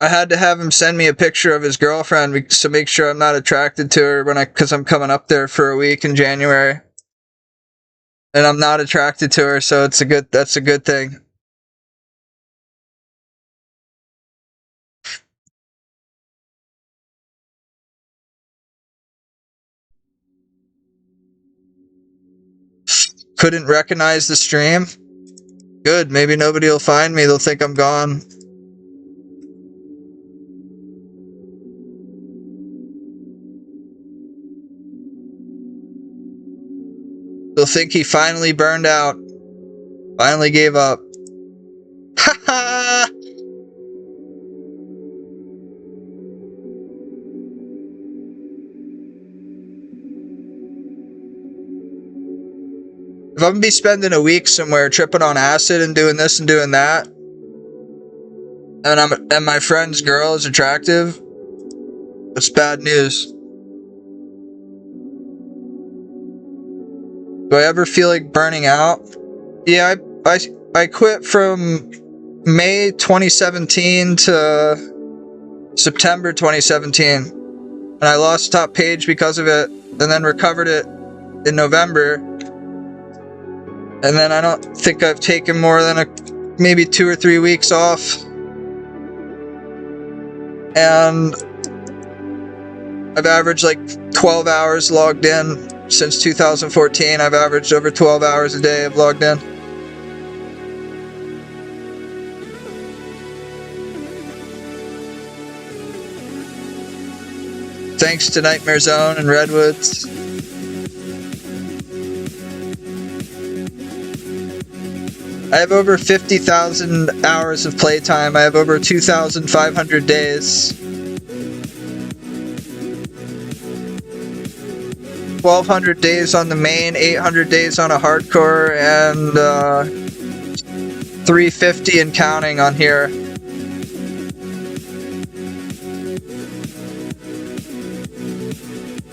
I had to have him send me a picture of his girlfriend to make sure I'm not attracted to her because I'm coming up there for a week in January. And I'm not attracted to her, so that's a good thing. Couldn't recognize the stream? Good, maybe nobody will find me, they'll think I'm gone. They'll think he finally burned out. Finally gave up. Haha! If I'm gonna be spending a week somewhere tripping on acid and doing this and doing that, and my friend's girl is attractive, that's bad news. Do I ever feel like burning out? Yeah, I quit from May 2017 to September 2017. And I lost top page because of it, and then recovered it in November. And then I don't think I've taken more than maybe 2 or 3 weeks off. And I've averaged like 12 hours logged in. Since 2014, I've averaged over 12 hours a day of logged in. Thanks to Nightmare Zone and Redwoods. I have over 50,000 hours of playtime. I have over 2,500 days. 1,200 days on the main, 800 days on a hardcore, and 350 and counting on here.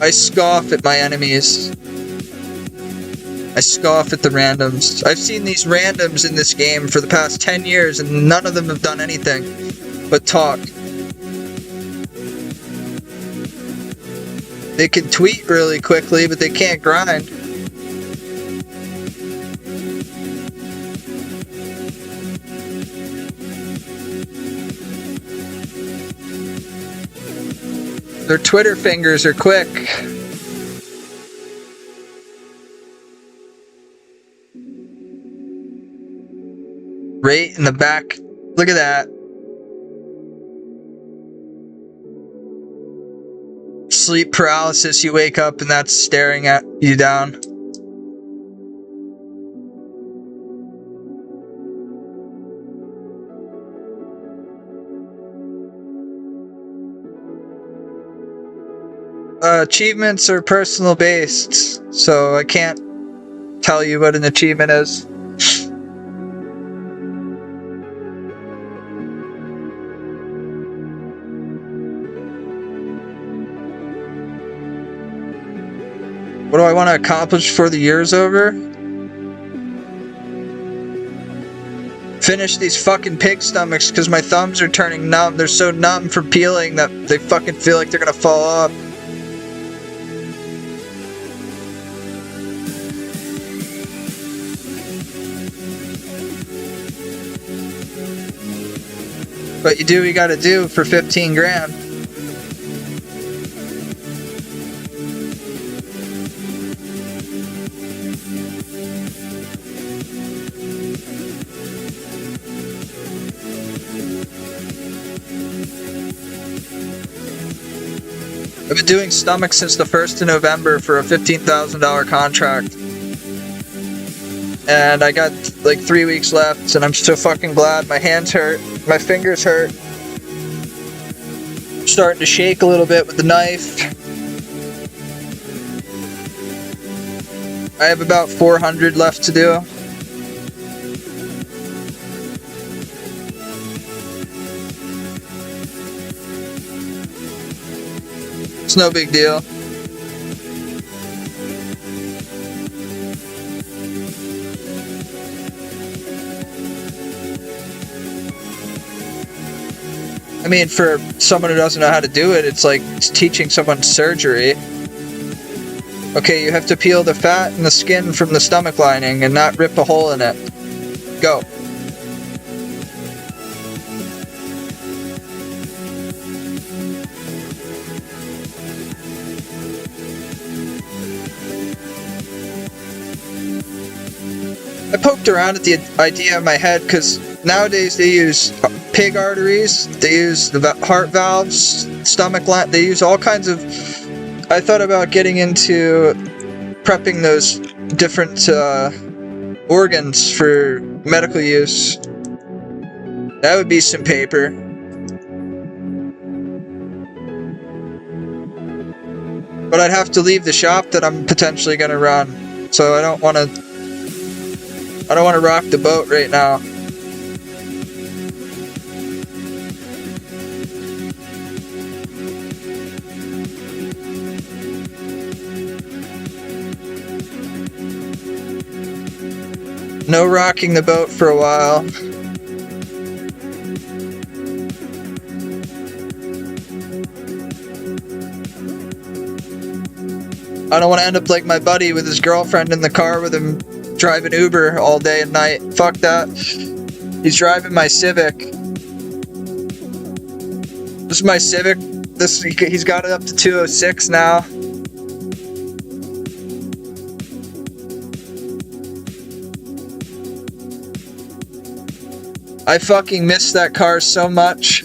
I scoff at my enemies. I scoff at the randoms. I've seen these randoms in this game for the past 10 years, and none of them have done anything but talk. They can tweet really quickly, but they can't grind. Their Twitter fingers are quick. Right in the back. Look at that. Sleep paralysis, you wake up and that's staring at you down. Achievements are personal based, so I can't tell you what an achievement is. What do I want to accomplish before the year's over? Finish these fucking pig stomachs because my thumbs are turning numb. They're so numb from peeling that they fucking feel like they're gonna fall off. But you do what you gotta do for 15 grand. I've been doing stomachs since the 1st of November for a $15,000 contract. And I got like 3 weeks left, and I'm so fucking glad. My hands hurt, my fingers hurt. I'm starting to shake a little bit with the knife. I have about 400 left to do. It's no big deal. I mean, for someone who doesn't know how to do it, it's like teaching someone surgery. Okay, you have to peel the fat and the skin from the stomach lining and not rip a hole in it. Go. I poked around at the idea in my head because nowadays they use pig arteries, they use the heart valves, stomach line, they use all kinds of... I thought about getting into prepping those different organs for medical use. That would be some paper. But I'd have to leave the shop that I'm potentially going to run, so I don't want to rock the boat right now. No rocking the boat for a while. I don't want to end up like my buddy with his girlfriend in the car with him driving Uber all day and night. Fuck that. He's driving my Civic. This is my Civic. He's got it up to 206 now. I fucking miss that car so much.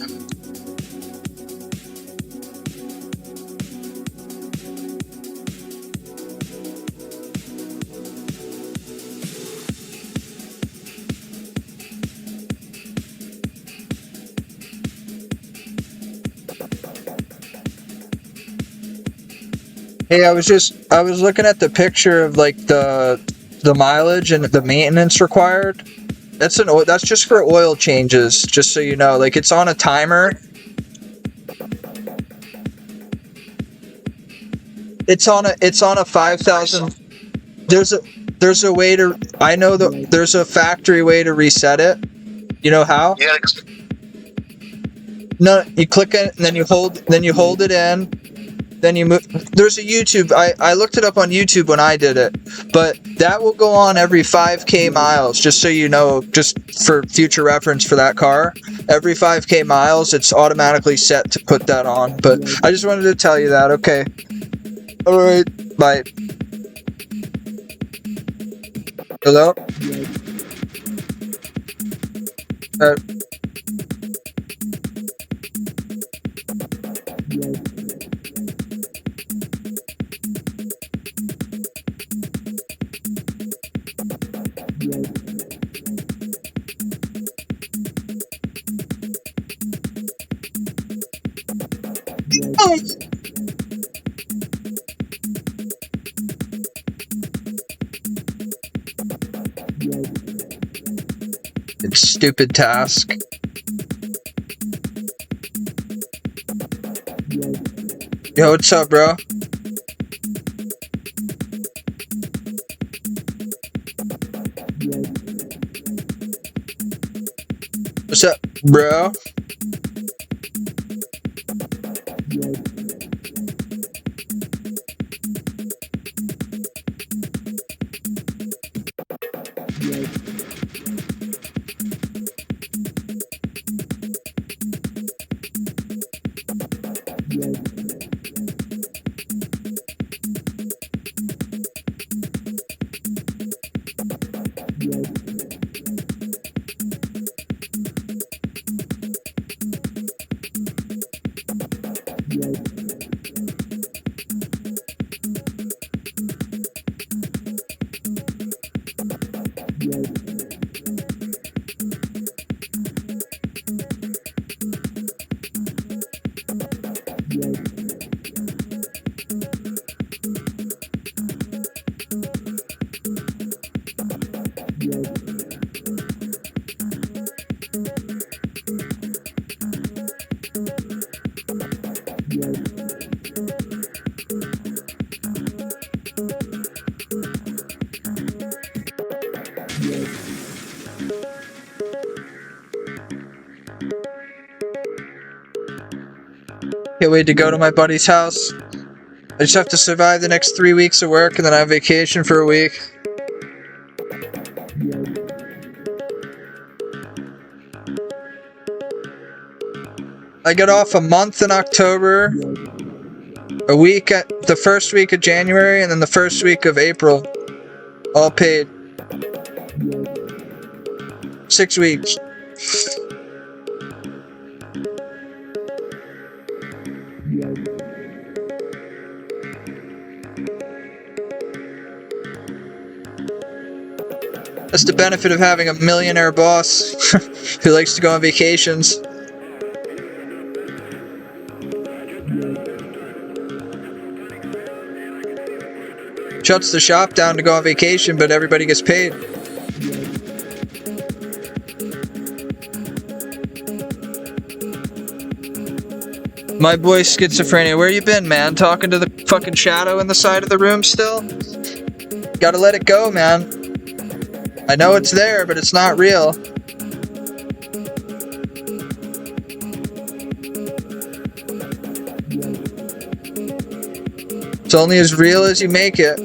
Hey, I was looking at the picture of like the mileage and the maintenance required. That's just for oil changes, just so you know. Like, it's on a timer. It's on a 5,000. There's a way to, I know that there's a factory way to reset it. You know how? Yeah. No, you click it and then you hold it in. Then you move. There's a YouTube. I looked it up on YouTube when I did it, but that will go on every 5K miles. Just so you know, just for future reference for that car, every 5K miles, it's automatically set to put that on. But I just wanted to tell you that. Okay. All right. Bye. Hello. It's stupid task. Yo, what's up, bro? What's up, bro? Can't wait to go to my buddy's house. I just have to survive the next 3 weeks of work and then I have vacation for a week. I get off a month in October, a week at the first week of January, and then the first week of April. All paid. 6 weeks. That's the benefit of having a millionaire boss who likes to go on vacations. Shuts the shop down to go on vacation, but everybody gets paid. My boy Schizophrenia, where you been, man? Talking to the fucking shadow in the side of the room still? Gotta let it go, man. I know it's there, but it's not real. It's only as real as you make it.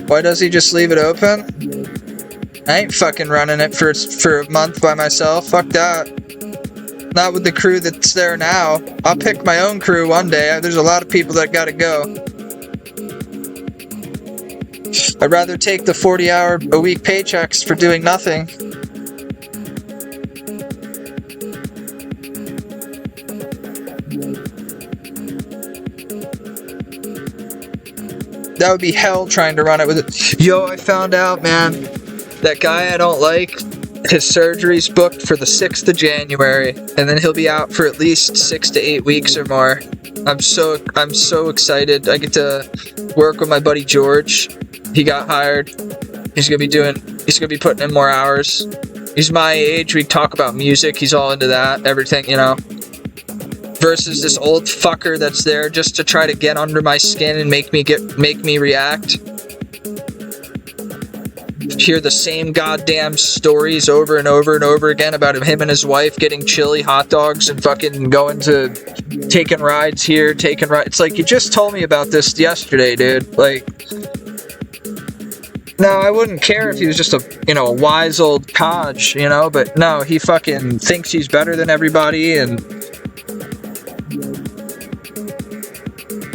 Why does he just leave it open? I ain't fucking running it for a month by myself. Fuck that. Not with the crew that's there now. I'll pick my own crew one day. There's a lot of people that gotta go. I'd rather take the 40-hour-a-week paychecks for doing nothing. That would be hell trying to run it with it. Yo, I found out, man. That guy I don't like, his surgery's booked for the 6th of January, and then he'll be out for at least 6 to 8 weeks or more. I'm so excited. I get to work with my buddy George. He got hired. He's gonna be putting in more hours. He's my age. We talk about music. He's all into that, everything, you know. Versus this old fucker that's there just to try to get under my skin and make me react. Hear the same goddamn stories over and over and over again about him and his wife getting chili hot dogs and fucking going to taking rides here, It's like, you just told me about this yesterday, dude. Like, no, I wouldn't care if he was just a wise old codge, but no, he fucking thinks he's better than everybody, and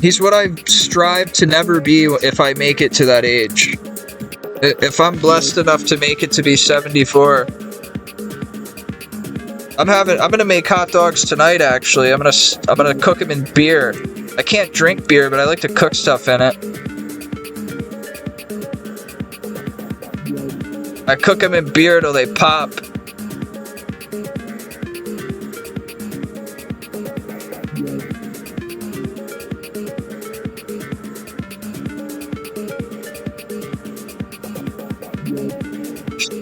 he's what I strive to never be if I make it to that age. If I'm blessed enough to make it to be 74, I'm gonna make hot dogs tonight. Actually, I'm gonna cook them in beer. I can't drink beer, but I like to cook stuff in it. I cook them in beer till they pop.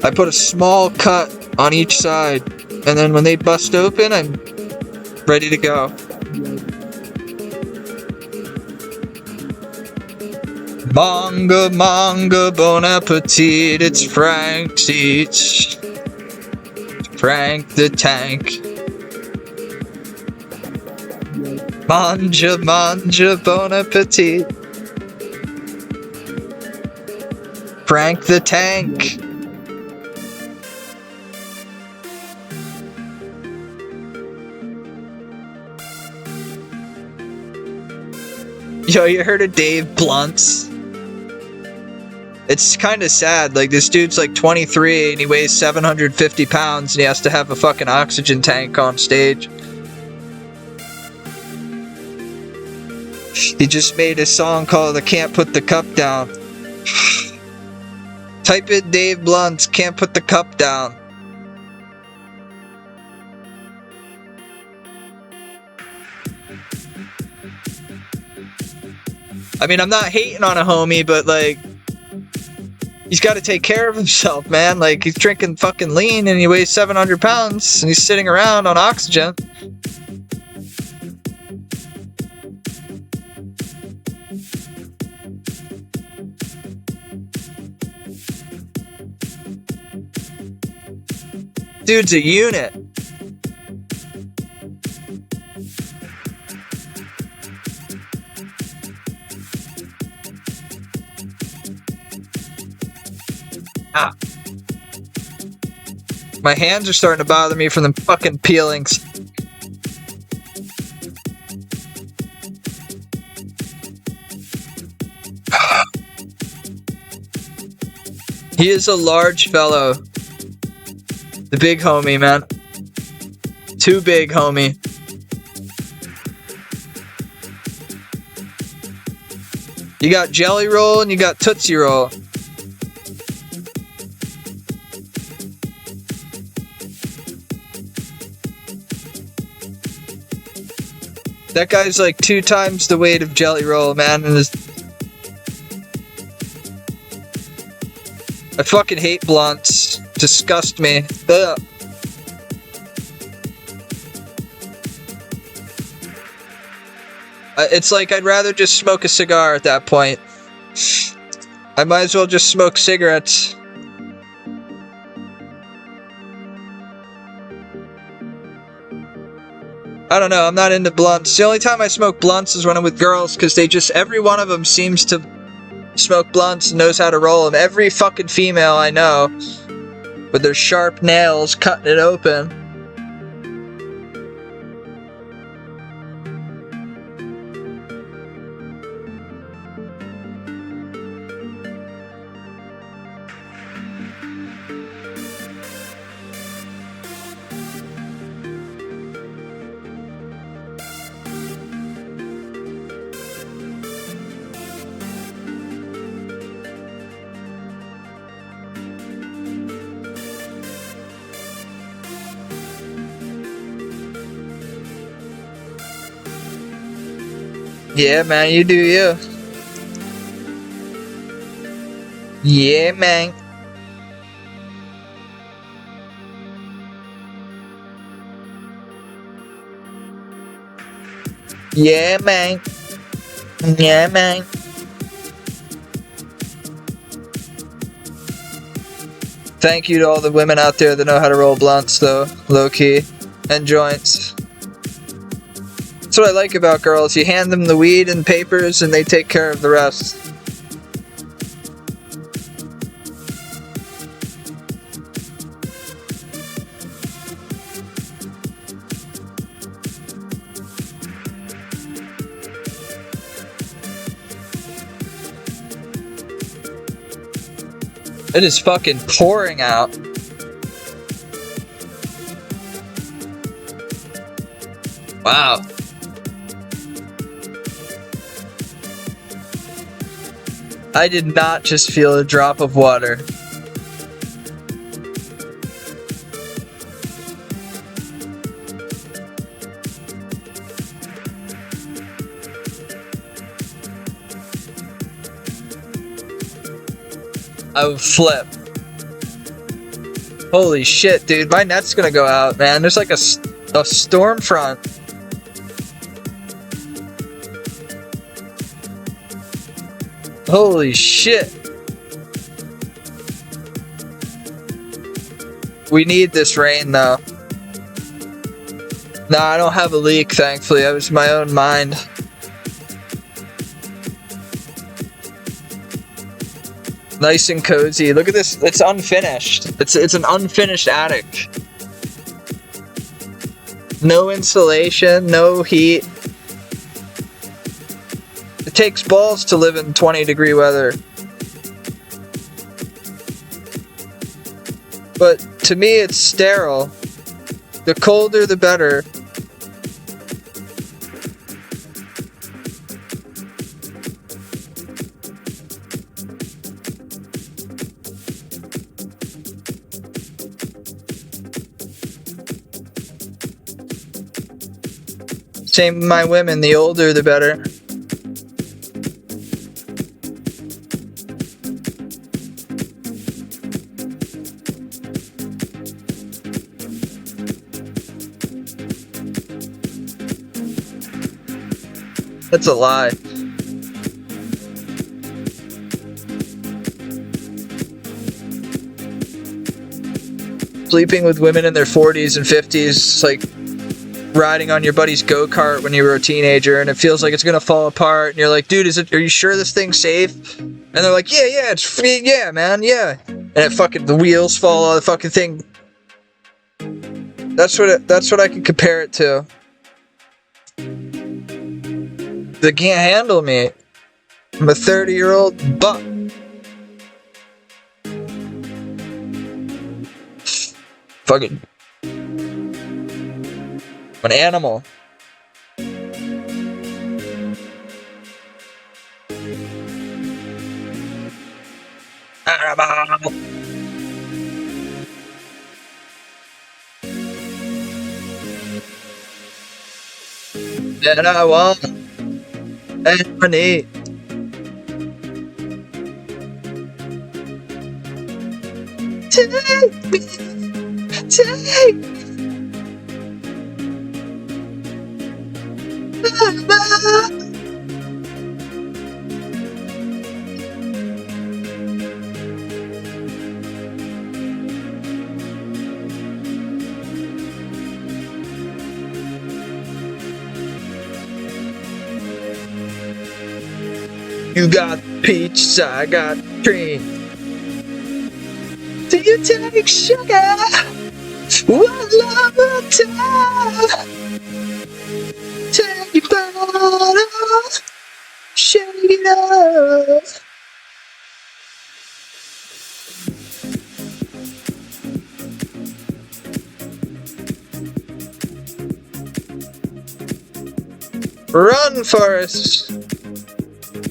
I put a small cut on each side, and then when they bust open, I'm ready to go. Manga, bon appetit, it's Frank's Eats. Frank the Tank. Manja, bon appetit. Frank the Tank. Yo, you heard of Dave Blunt's? It's kind of sad. Like, this dude's like 23 and he weighs 750 pounds and he has to have a fucking oxygen tank on stage. He just made a song called I Can't Put the Cup Down. Type in Dave Blunt's Can't Put the Cup Down. I mean, I'm not hating on a homie, but like, he's got to take care of himself, man. Like, he's drinking fucking lean and he weighs 700 pounds and he's sitting around on oxygen. Dude's a unit. Ah. My hands are starting to bother me from the fucking peelings. He is a large fellow. The big homie, man. Too big, homie. You got Jelly Roll and you got Tootsie Roll. That guy's like 2 times the weight of Jelly Roll, man. And I fucking hate blunts. Disgust me. Ugh. It's like I'd rather just smoke a cigar at that point. I might as well just smoke cigarettes. I don't know, I'm not into blunts. The only time I smoke blunts is when I'm with girls, because they just, every one of them seems to smoke blunts and knows how to roll them. Every fucking female I know, with their sharp nails, cutting it open. Yeah, man, you do you. Yeah, man. Yeah, man. Yeah, man. Thank you to all the women out there that know how to roll blunts, though, low-key, and joints. That's what I like about girls. You hand them the weed and papers and they take care of the rest. It is fucking pouring out. Wow. I did not just feel a drop of water. I would flip. Holy shit, dude. My net's gonna go out, man. There's like a storm front. Holy shit. We need this rain, though. No, I don't have a leak, thankfully. That was my own mind. Nice and cozy. Look at this. It's unfinished. It's an unfinished attic. No insulation, no heat. It takes balls to live in 20-degree weather. But to me, it's sterile. The colder, the better. Same with my women, the older the better. That's a lie. Sleeping with women in their 40s and 50s is like riding on your buddy's go-kart when you were a teenager and it feels like it's gonna fall apart and you're like, dude, are you sure this thing's safe? And they're like, yeah, it's yeah, man, yeah. and the wheels fall on the fucking thing. That's what I can compare it to. They can't handle me. I'm a 30-year-old buck. Fucking. I'm an animal. Animal. And I want and I need. Take me, take me. You got peaches, I got cream. Do you take sugar? One love at a time. Take your bottle, shake it up. Run, Forrest!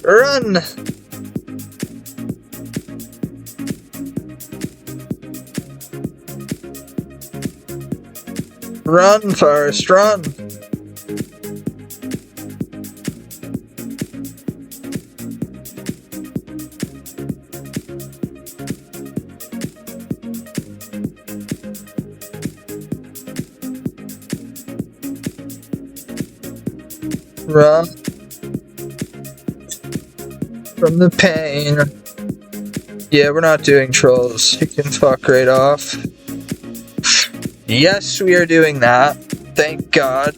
Run! Run, Forrest, run! Run from the pain. Yeah, we're not doing trolls. You can fuck right off. Yes, we are doing that. Thank God.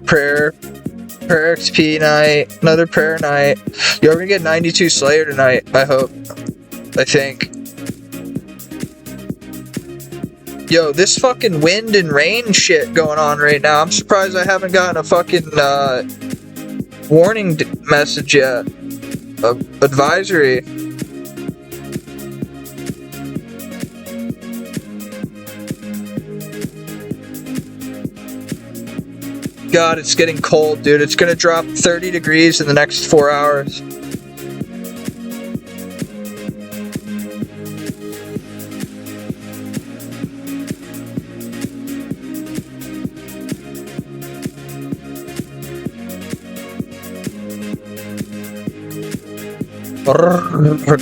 Prayer XP night. Another prayer night. Yo, we're gonna get 92 Slayer tonight, I hope. I think. Yo, this fucking wind and rain shit going on right now. I'm surprised I haven't gotten a fucking warning message yet. Advisory. God, it's getting cold, dude. It's gonna drop 30 degrees in the next 4 hours.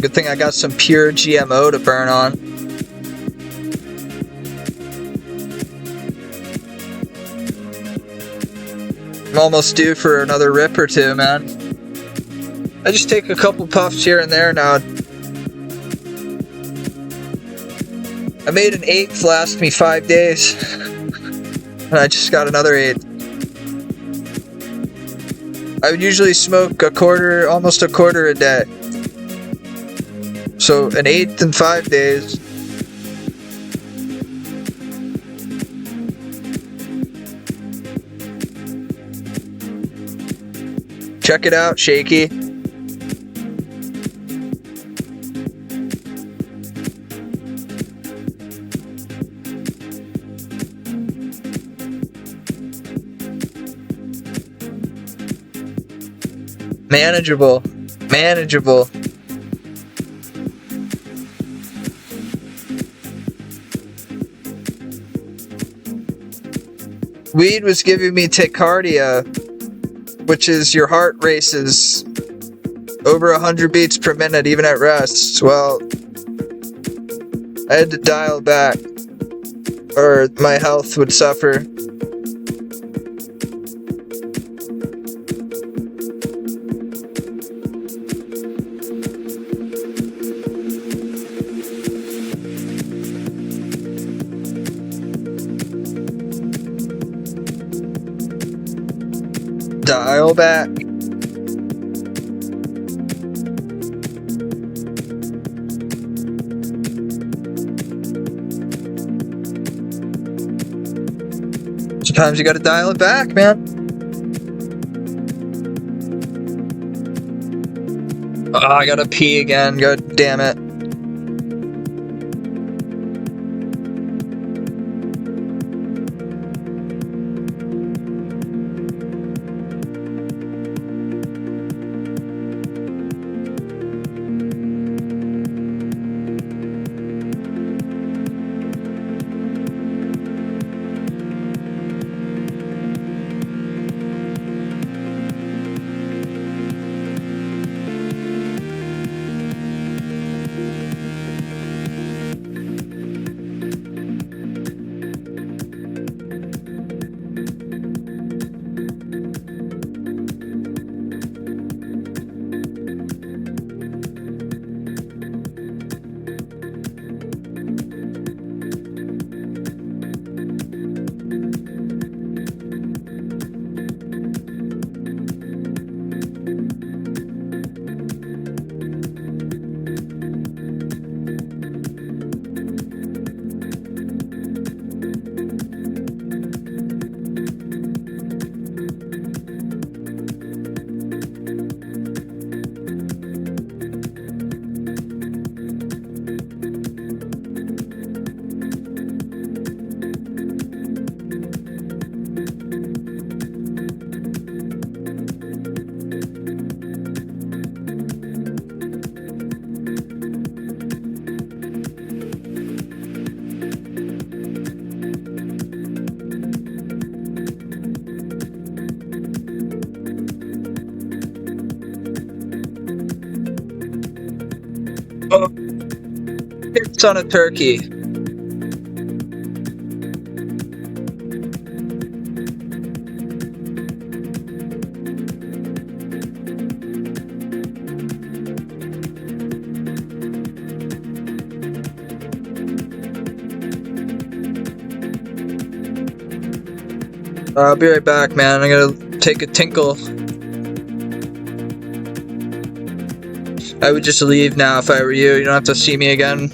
Good thing I got some pure GMO to burn on. I'm almost due for another rip or two, man. I just take a couple puffs here and there now. I made an 8th last me 5 days. And I just got another 8. I would usually smoke almost a quarter a day. So an 8th in 5 days. Check it out, Shaky. Manageable. Manageable. Weed was giving me tachycardia, which is your heart races over 100 beats per minute even at rest. Well, I had to dial back or my health would suffer. Dial back. Sometimes you gotta dial it back, man. Oh, I gotta pee again. God damn it. Oh, it's on a turkey. I'll be right back, man. I gotta take a tinkle. I would just leave now if I were you. You don't have to see me again.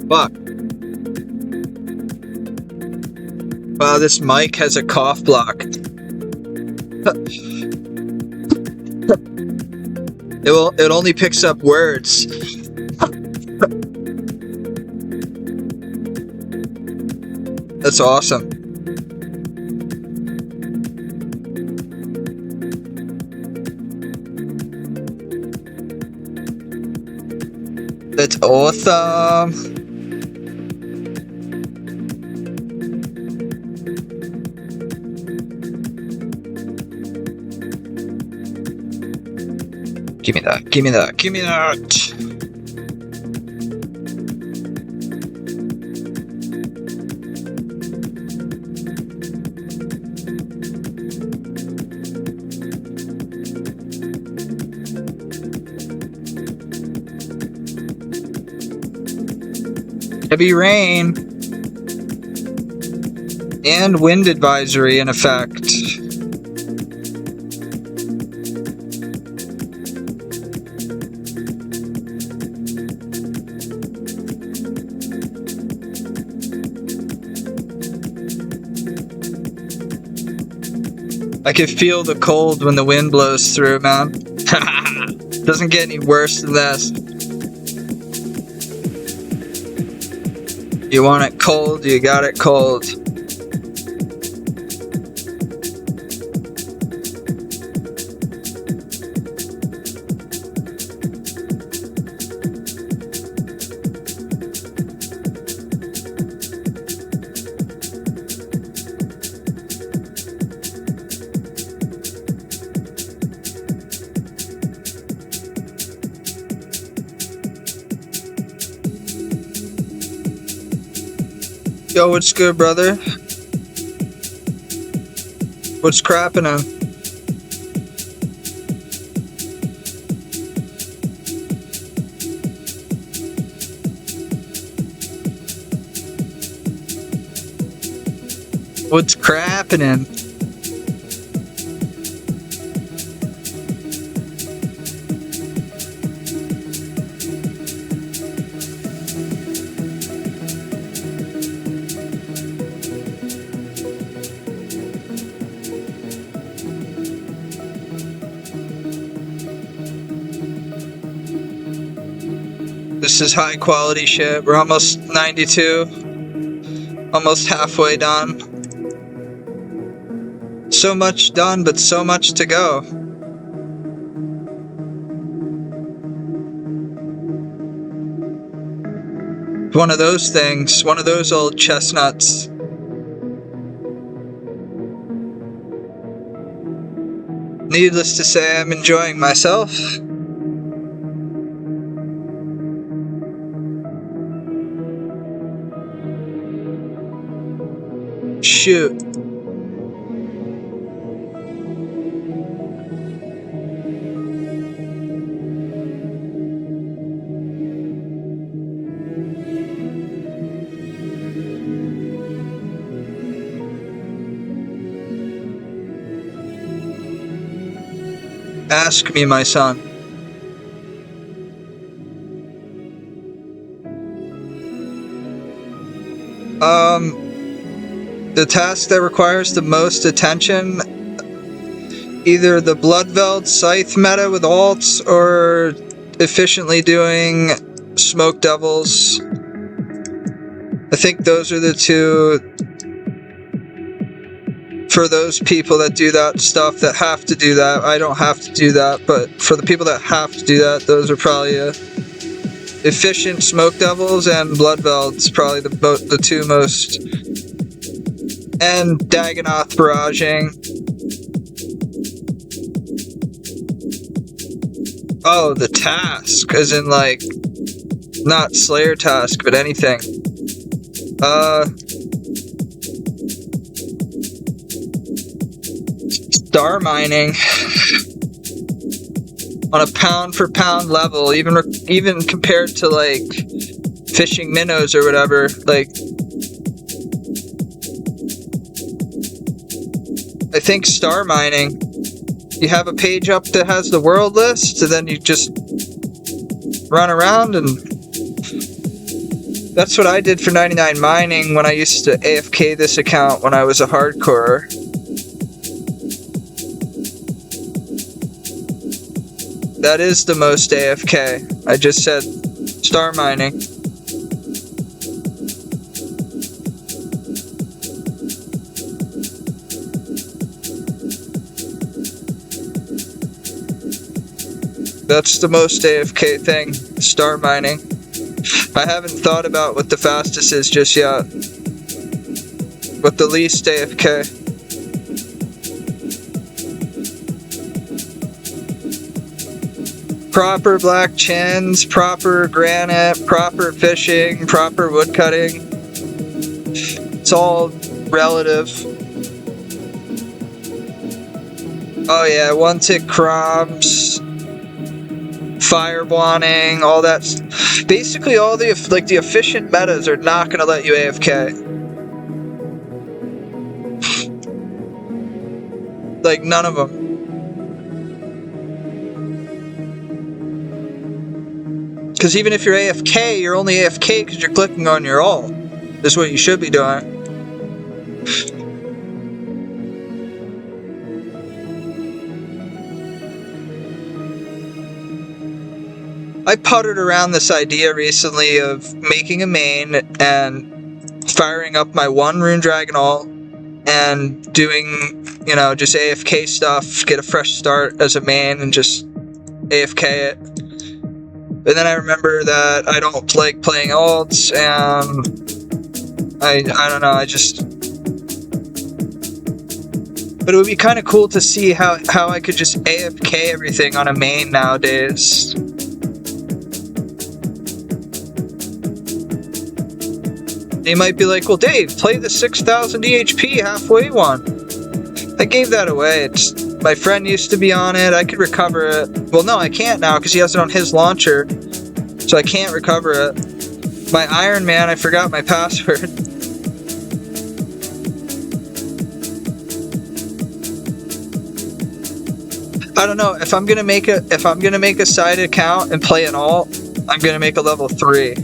Fuck. Wow, this mic has a cough block. It only picks up words. That's awesome. That's awesome. Give me that, give me that, give me that! Heavy rain. And wind advisory in effect. I can feel the cold when the wind blows through, man. Doesn't get any worse than this. You want it cold, you got it cold. Yo, what's good, brother? What's crappin' on? What's crappin' in? This is high quality shit. We're almost 92. Almost halfway done. So much done, but so much to go. One of those things. One of those old chestnuts. Needless to say, I'm enjoying myself. Shoot. Ask me, my son. The task that requires the most attention, either the Bloodveld Scythe meta with alts, or efficiently doing Smoke Devils. I think those are the two for those people that do that stuff, that have to do that. I don't have to do that, but for the people that have to do that, those are probably efficient Smoke Devils, and Bloodveld's probably the two most. And Dagonoth barraging. Oh, the task, as in like, not Slayer task, but anything. Star mining. On a pound for pound level, even compared to like fishing minnows or whatever, like, I think star mining, you have a page up that has the world list, and then you just run around, and that's what I did for 99 mining when I used to AFK this account when I was a hardcore. That is the most AFK. I just said star mining. That's the most AFK thing, star mining. I haven't thought about what the fastest is just yet. What the least AFK. Proper black chins, proper granite, proper fishing, proper woodcutting. It's all relative. Oh yeah, one tick crops. fire blonning, all that. Basically, all the like the efficient metas are not gonna let you AFK. Like none of them. Because even if you're AFK, you're only AFK because you're clicking on your ult. That's what you should be doing. I puttered around this idea recently of making a main and firing up my one Rune Dragon ult and doing, you know, just AFK stuff, get a fresh start as a main and just AFK it. But then I remember that I don't like playing ults, and I don't know, I just... But it would be kind of cool to see how I could just AFK everything on a main nowadays. They might be like, well, Dave, play the 6000 EHP halfway one. I gave that away. My friend used to be on it. I could recover it. Well, no, I can't now because he has it on his launcher. So I can't recover it. My Iron Man, I forgot my password. I don't know. If I'm gonna make a side account and play an alt, I'm gonna make a level 3.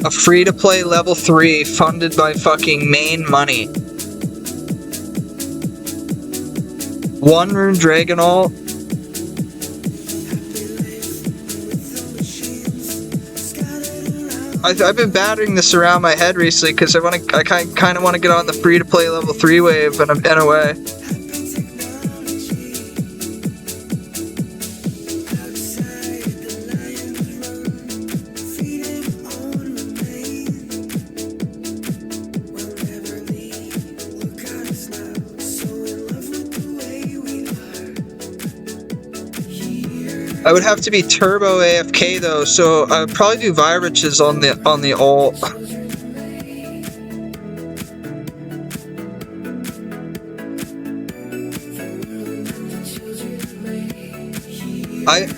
A free-to-play level 3 funded by fucking main money. One Rune Dragon ult. I've been battering this around my head recently because I kind of want to get on the free-to-play level 3 wave in a way. I would have to be turbo AFK though, so I would probably do Viriches on the ult.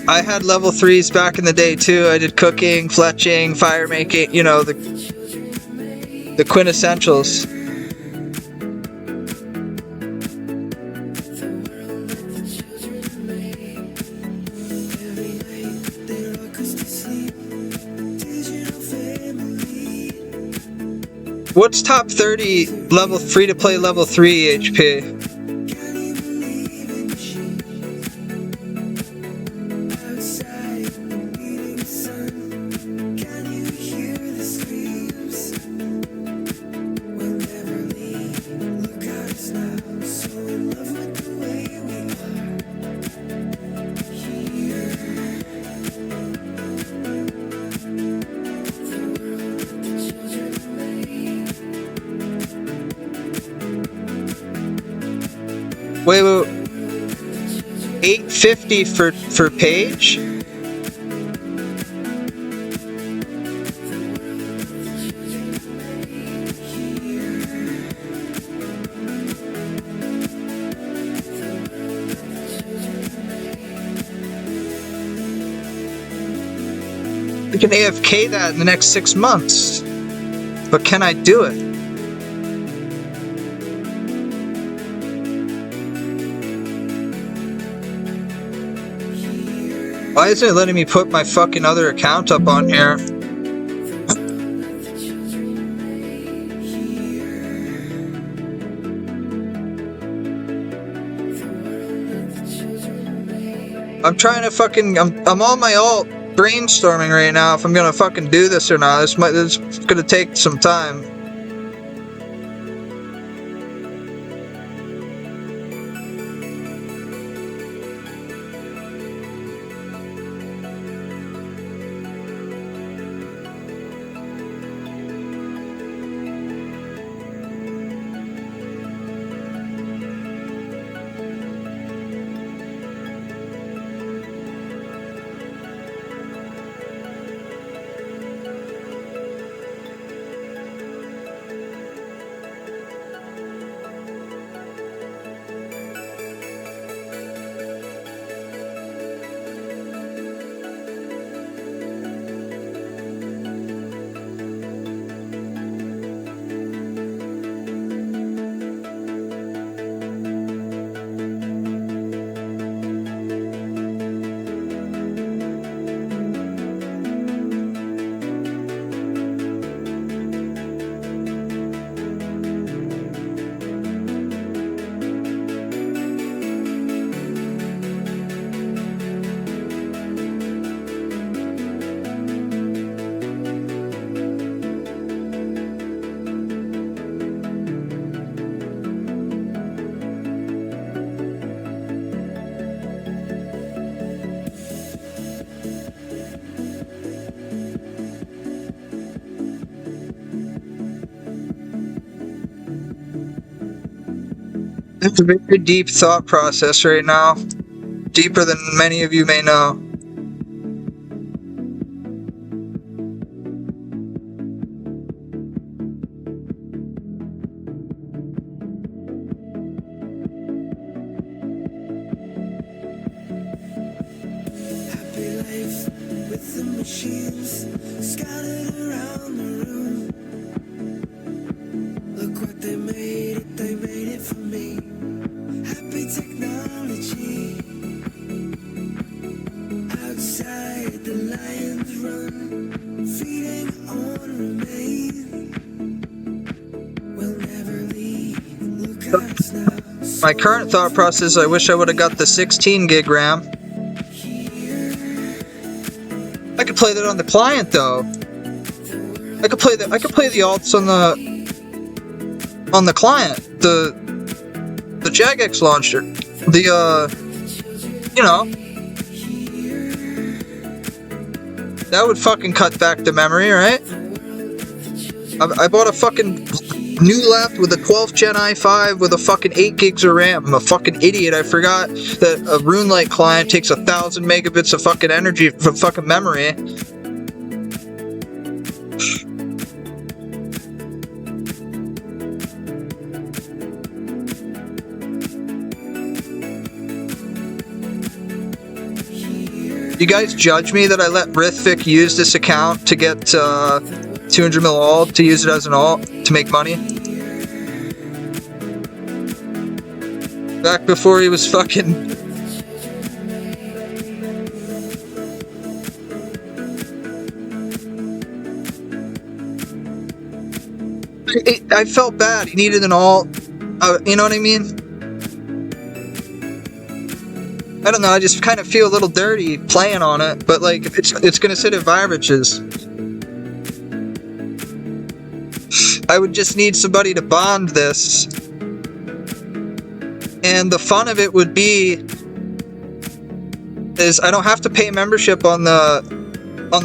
I had level 3s back in the day too. I did cooking, fletching, fire making, you know, the quintessentials. What's top 30 level free-to-play level 3 HP? Wait, 850 for page? I can AFK that in the next 6 months. But can I do it? Why isn't it letting me put my fucking other account up on here? I'm trying to fucking... I'm on my ult brainstorming right now if I'm gonna fucking do this or not. This is gonna take some time. It's a very deep thought process right now. Deeper than many of you may know. Happy life with the machines scattered around the room. Look what they made it for me. Happy technology. Outside the lions run, feeding on remain. We'll never leave. Look at us now. My current thought process, I wish I would have got the 16 gig RAM. I could play that on the client though. I could play the alts on the client. The Jagex launcher. You know. That would fucking cut back the memory, right? I bought a fucking new laptop with a 12th Gen i5 with a fucking 8 gigs of RAM. I'm a fucking idiot. I forgot that a RuneLite client takes 1,000 megabits of fucking energy from fucking memory. You guys judge me that I let Rithvik use this account to get 200 mil alt, to use it as an alt, to make money? Back before he was fucking... I felt bad. He needed an alt. You know what I mean? I don't know, I just kind of feel a little dirty playing on it, but like, it's gonna sit at Vibrages. I would just need somebody to bond this. And the fun of it would be is I don't have to pay membership on the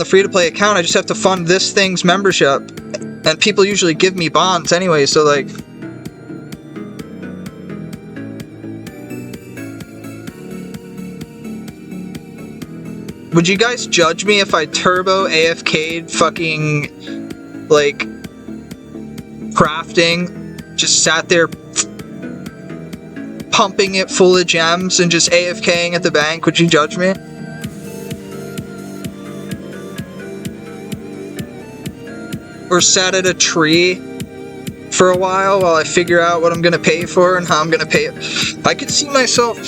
free-to-play account, I just have to fund this thing's membership. And people usually give me bonds anyway, so like... Would you guys judge me if I turbo AFK'd fucking, like, crafting, just sat there pumping it full of gems and just AFKing at the bank? Would you judge me? Or sat at a tree for a while I figure out what I'm gonna pay for and how I'm gonna pay it? I could see myself...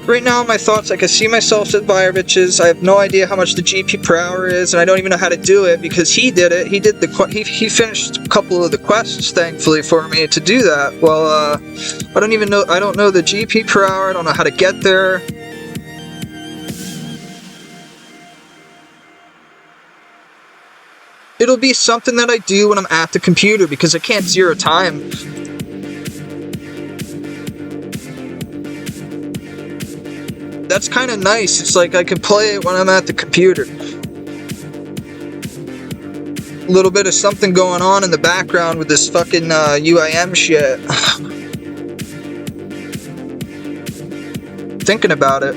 Right now, my thoughts, I can see myself at Vibrages. I have no idea how much the GP per hour is, and I don't even know how to do it because he did it. He did he finished a couple of the quests, thankfully, for me to do that. Well, I don't even know. I don't know the GP per hour. I don't know how to get there. It'll be something that I do when I'm at the computer because I can't zero time. That's kind of nice. It's like I can play it when I'm at the computer. A little bit of something going on in the background with this fucking UIM shit. Thinking about it.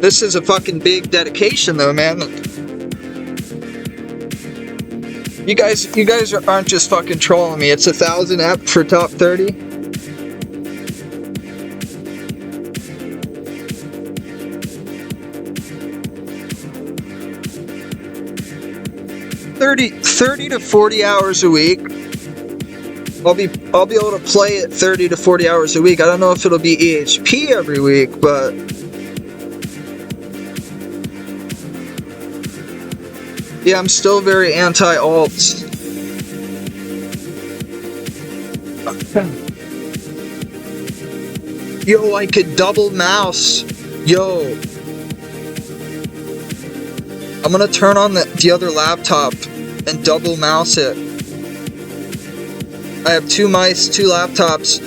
This is a fucking big dedication though, man. You guys aren't just fucking trolling me. It's 1,000 app for top 30. 30 to 40 hours a week. I'll be able to play it 30 to 40 hours a week. I don't know if it'll be EHP every week, but yeah, I'm still very anti-alts. Yo, I could double mouse. Yo. I'm gonna turn on the other laptop and double mouse it. I have 2 mice, 2 laptops.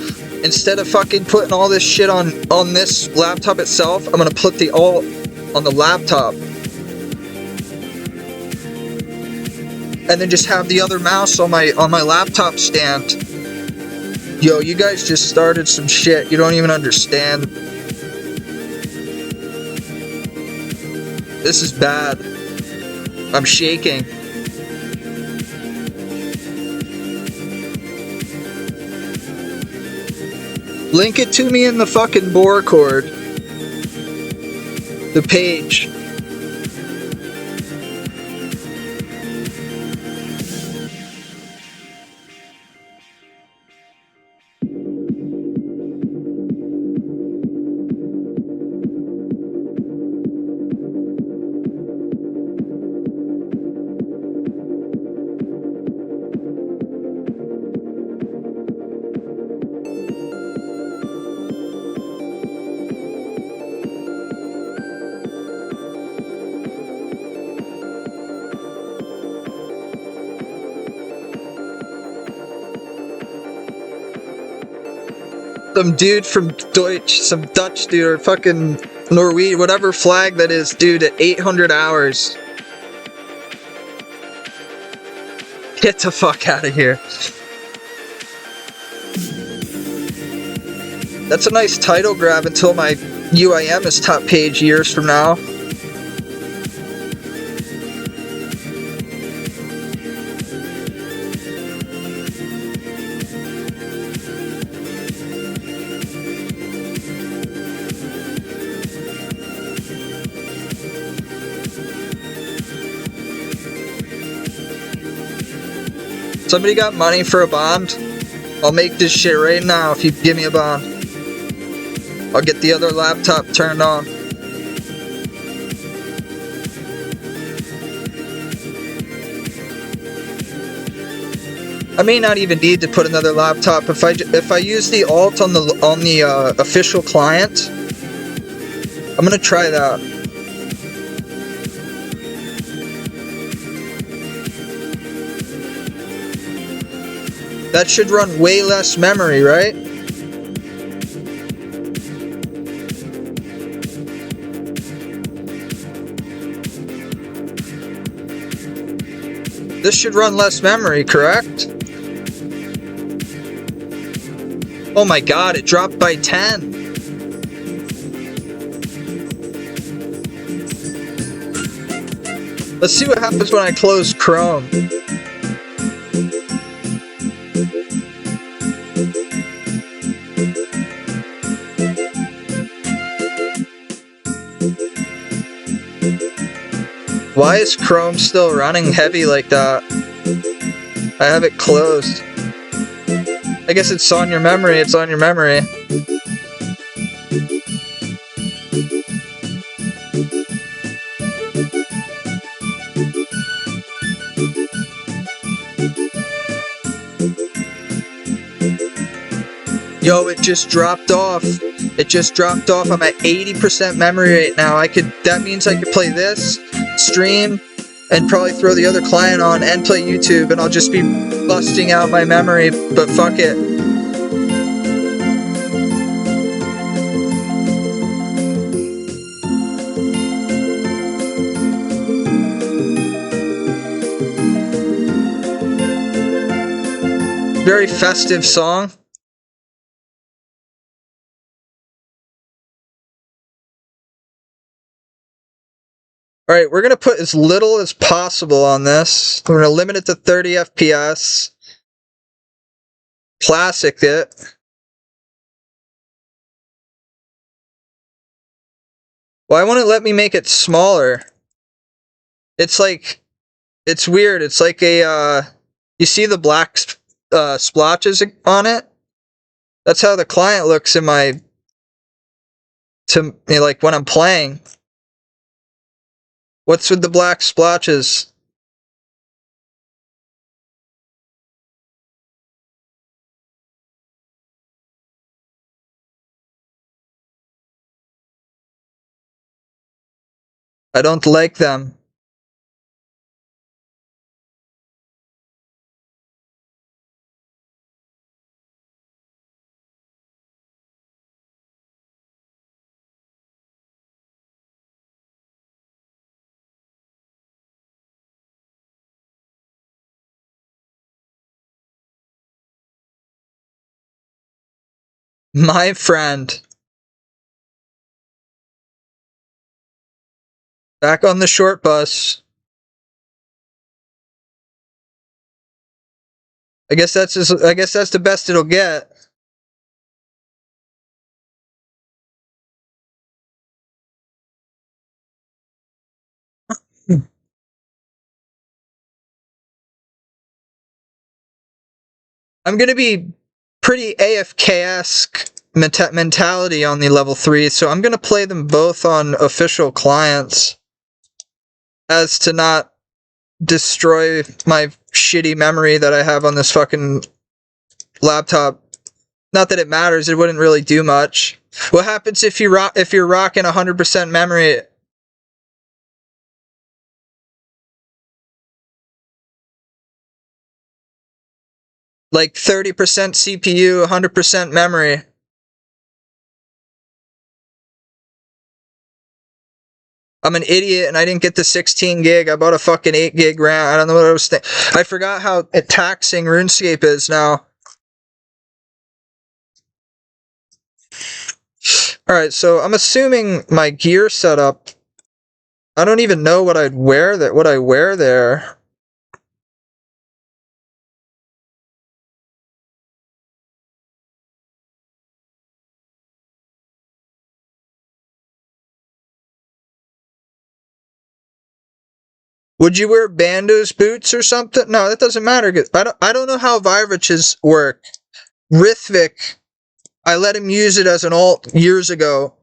Instead of fucking putting all this shit on this laptop itself, I'm gonna put the alt on the laptop. And then just have the other mouse on my laptop stand. Yo, you guys just started some shit. You don't even understand. This is bad. I'm shaking. Link it to me in the fucking boar cord. The page. Some dude from Deutsch, some Dutch dude, or fucking Norwegian, whatever flag that is, dude, at 800 hours. Get the fuck out of here. That's a nice title grab until my UIM is top page years from now. Somebody got money for a bond? I'll make this shit right now if you give me a bond. I'll get the other laptop turned on. I may not even need to put another laptop if I use the alt on the official client. I'm gonna try that. That should run way less memory, right? This should run less memory, correct? Oh my god, it dropped by 10. Let's see what happens when I close Chrome. Why is Chrome still running heavy like that? I have it closed. I guess it's on your memory, it's on your memory. Yo, it just dropped off. It just dropped off. I'm at 80% memory right now. That means I could play this, stream, and probably throw the other client on and play YouTube, and I'll just be busting out my memory, but fuck it. Very festive song. Alright, we're going to put as little as possible on this. We're going to limit it to 30 FPS. Classic it. Why won't it let me make it smaller? It's like, it's weird. It's like a, you see the black splotches on it? That's how the client looks in my, like when I'm playing. What's with the black splotches? I don't like them. My friend. Back on the short bus. I guess that's the best it'll get. I'm gonna be pretty AFK-esque mentality on the level 3, so I'm gonna play them both on official clients as to not destroy my shitty memory that I have on this fucking laptop. Not that it matters, it wouldn't really do much. What happens if you're rocking 100% memory? Like 30% CPU, 100% memory. I'm an idiot and I didn't get the 16 gig. I bought a fucking 8 gig RAM. I don't know what I was thinking. I forgot how taxing RuneScape is now. Alright, so I'm assuming my gear setup. I don't even know what I'd wear that what I wear there. Would you wear Bando's boots or something? No, that doesn't matter. I don't know how Viriches work. Rithvik, I let him use it as an alt years ago,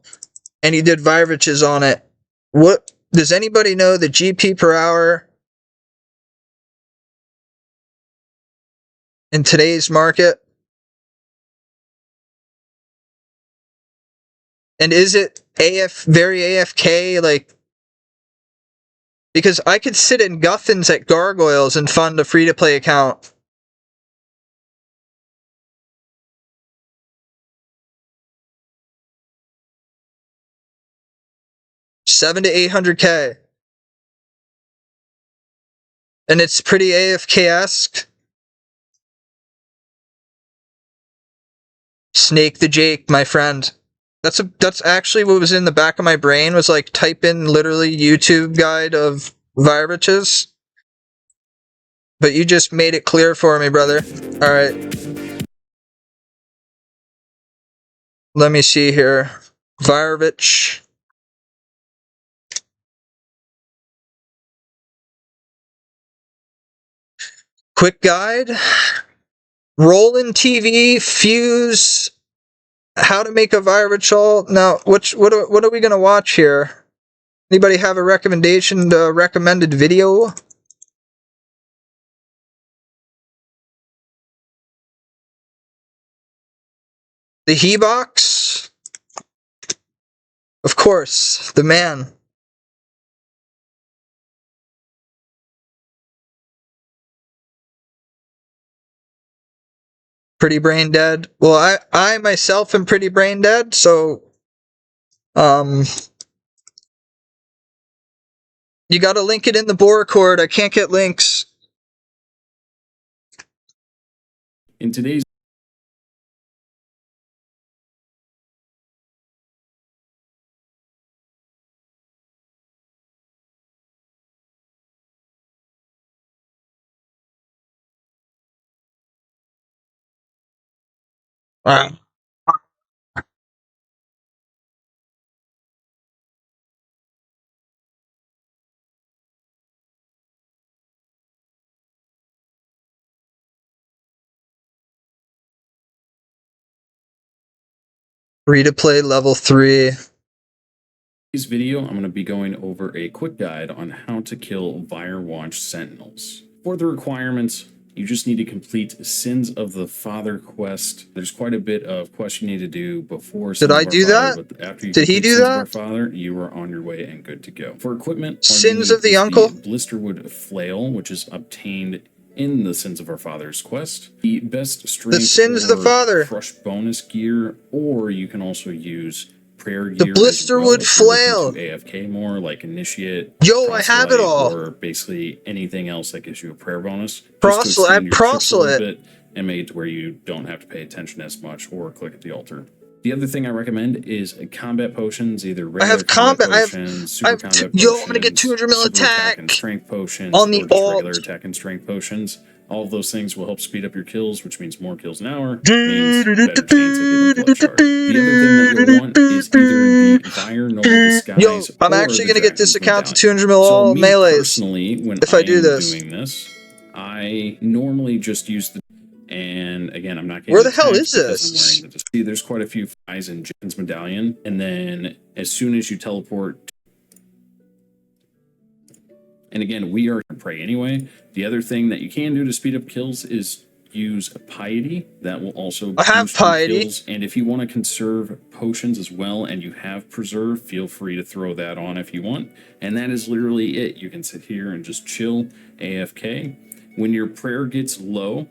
and he did Viriches on it. What does anybody know the GP per hour in today's market? And is it very AFK, like? Because I could sit in Guffins at Gargoyles and fund a free-to-play account. $700 to $800K. And it's pretty AFK-esque. Snake the Jake, my friend. That's actually what was in the back of my brain, was like type in literally YouTube guide of Viriches. But you just made it clear for me, brother. Alright. Let me see here. Virich. Quick guide. Rollin' TV, Fuse, how to make a Virich. Now, what are we gonna watch here? Anybody have a recommendation, recommended video? The He-Box? Of course, the man. Pretty brain dead. Well, I myself am pretty brain dead, so you gotta link it in the Bora cord. I can't get links. In today's Free to play level 3. This video, I'm going to be going over a quick guide on how to kill Firewatch Sentinels. For the requirements, you just need to complete Sins of the Father quest. There's quite a bit of quest you need to do before Sins Did I of Our do Father, that? but after you Did he complete do Sins that? of Our Father, you are on your way and good to go. For equipment, all you Sins need of the is Uncle? Blisterwood Flail, which is obtained in the Sins of Our Father's quest. The best strength The Sins of the Father. Crush bonus gear, or you can also use prayer The gear Blisterwood as well if you're Flail. looking to AFK more, like Initiate, Yo, I have it Proselyte, all. or basically anything else that gives you a prayer bonus. Just to Proselyte. extend your troops a little Proselyte. bit and make it to where you don't have to pay attention as much or click at the altar. The other thing I recommend is combat potions, either I regular have combat. potions, super combat potions, Yo, I'm gonna get 200 mil super attack and attack strength potions, on the or just alt. regular attack and strength potions. All of those things will help speed up your kills, which means more kills an hour, means better chance of getting blood shard. The other thing that you'll want is either the Fire Noble Disguise Yo, I'm or actually the gonna get this Dragon's account to Medallion. 200 mil So all me melees personally, when if I I do am this. doing this, I normally just use the, and again, I'm not getting Where the hell attacked is because I'm this? wearing the, see, there's quite a few guys in Dragon's Medallion, and then as soon as you teleport, and again, we are prey anyway. The other thing that you can do to speed up kills is use Piety. That will also I have boost your Piety. kills. And if you want to conserve potions as well, and you have Preserve, feel free to throw that on if you want. And that is literally it. You can sit here and just chill AFK. When your prayer gets low,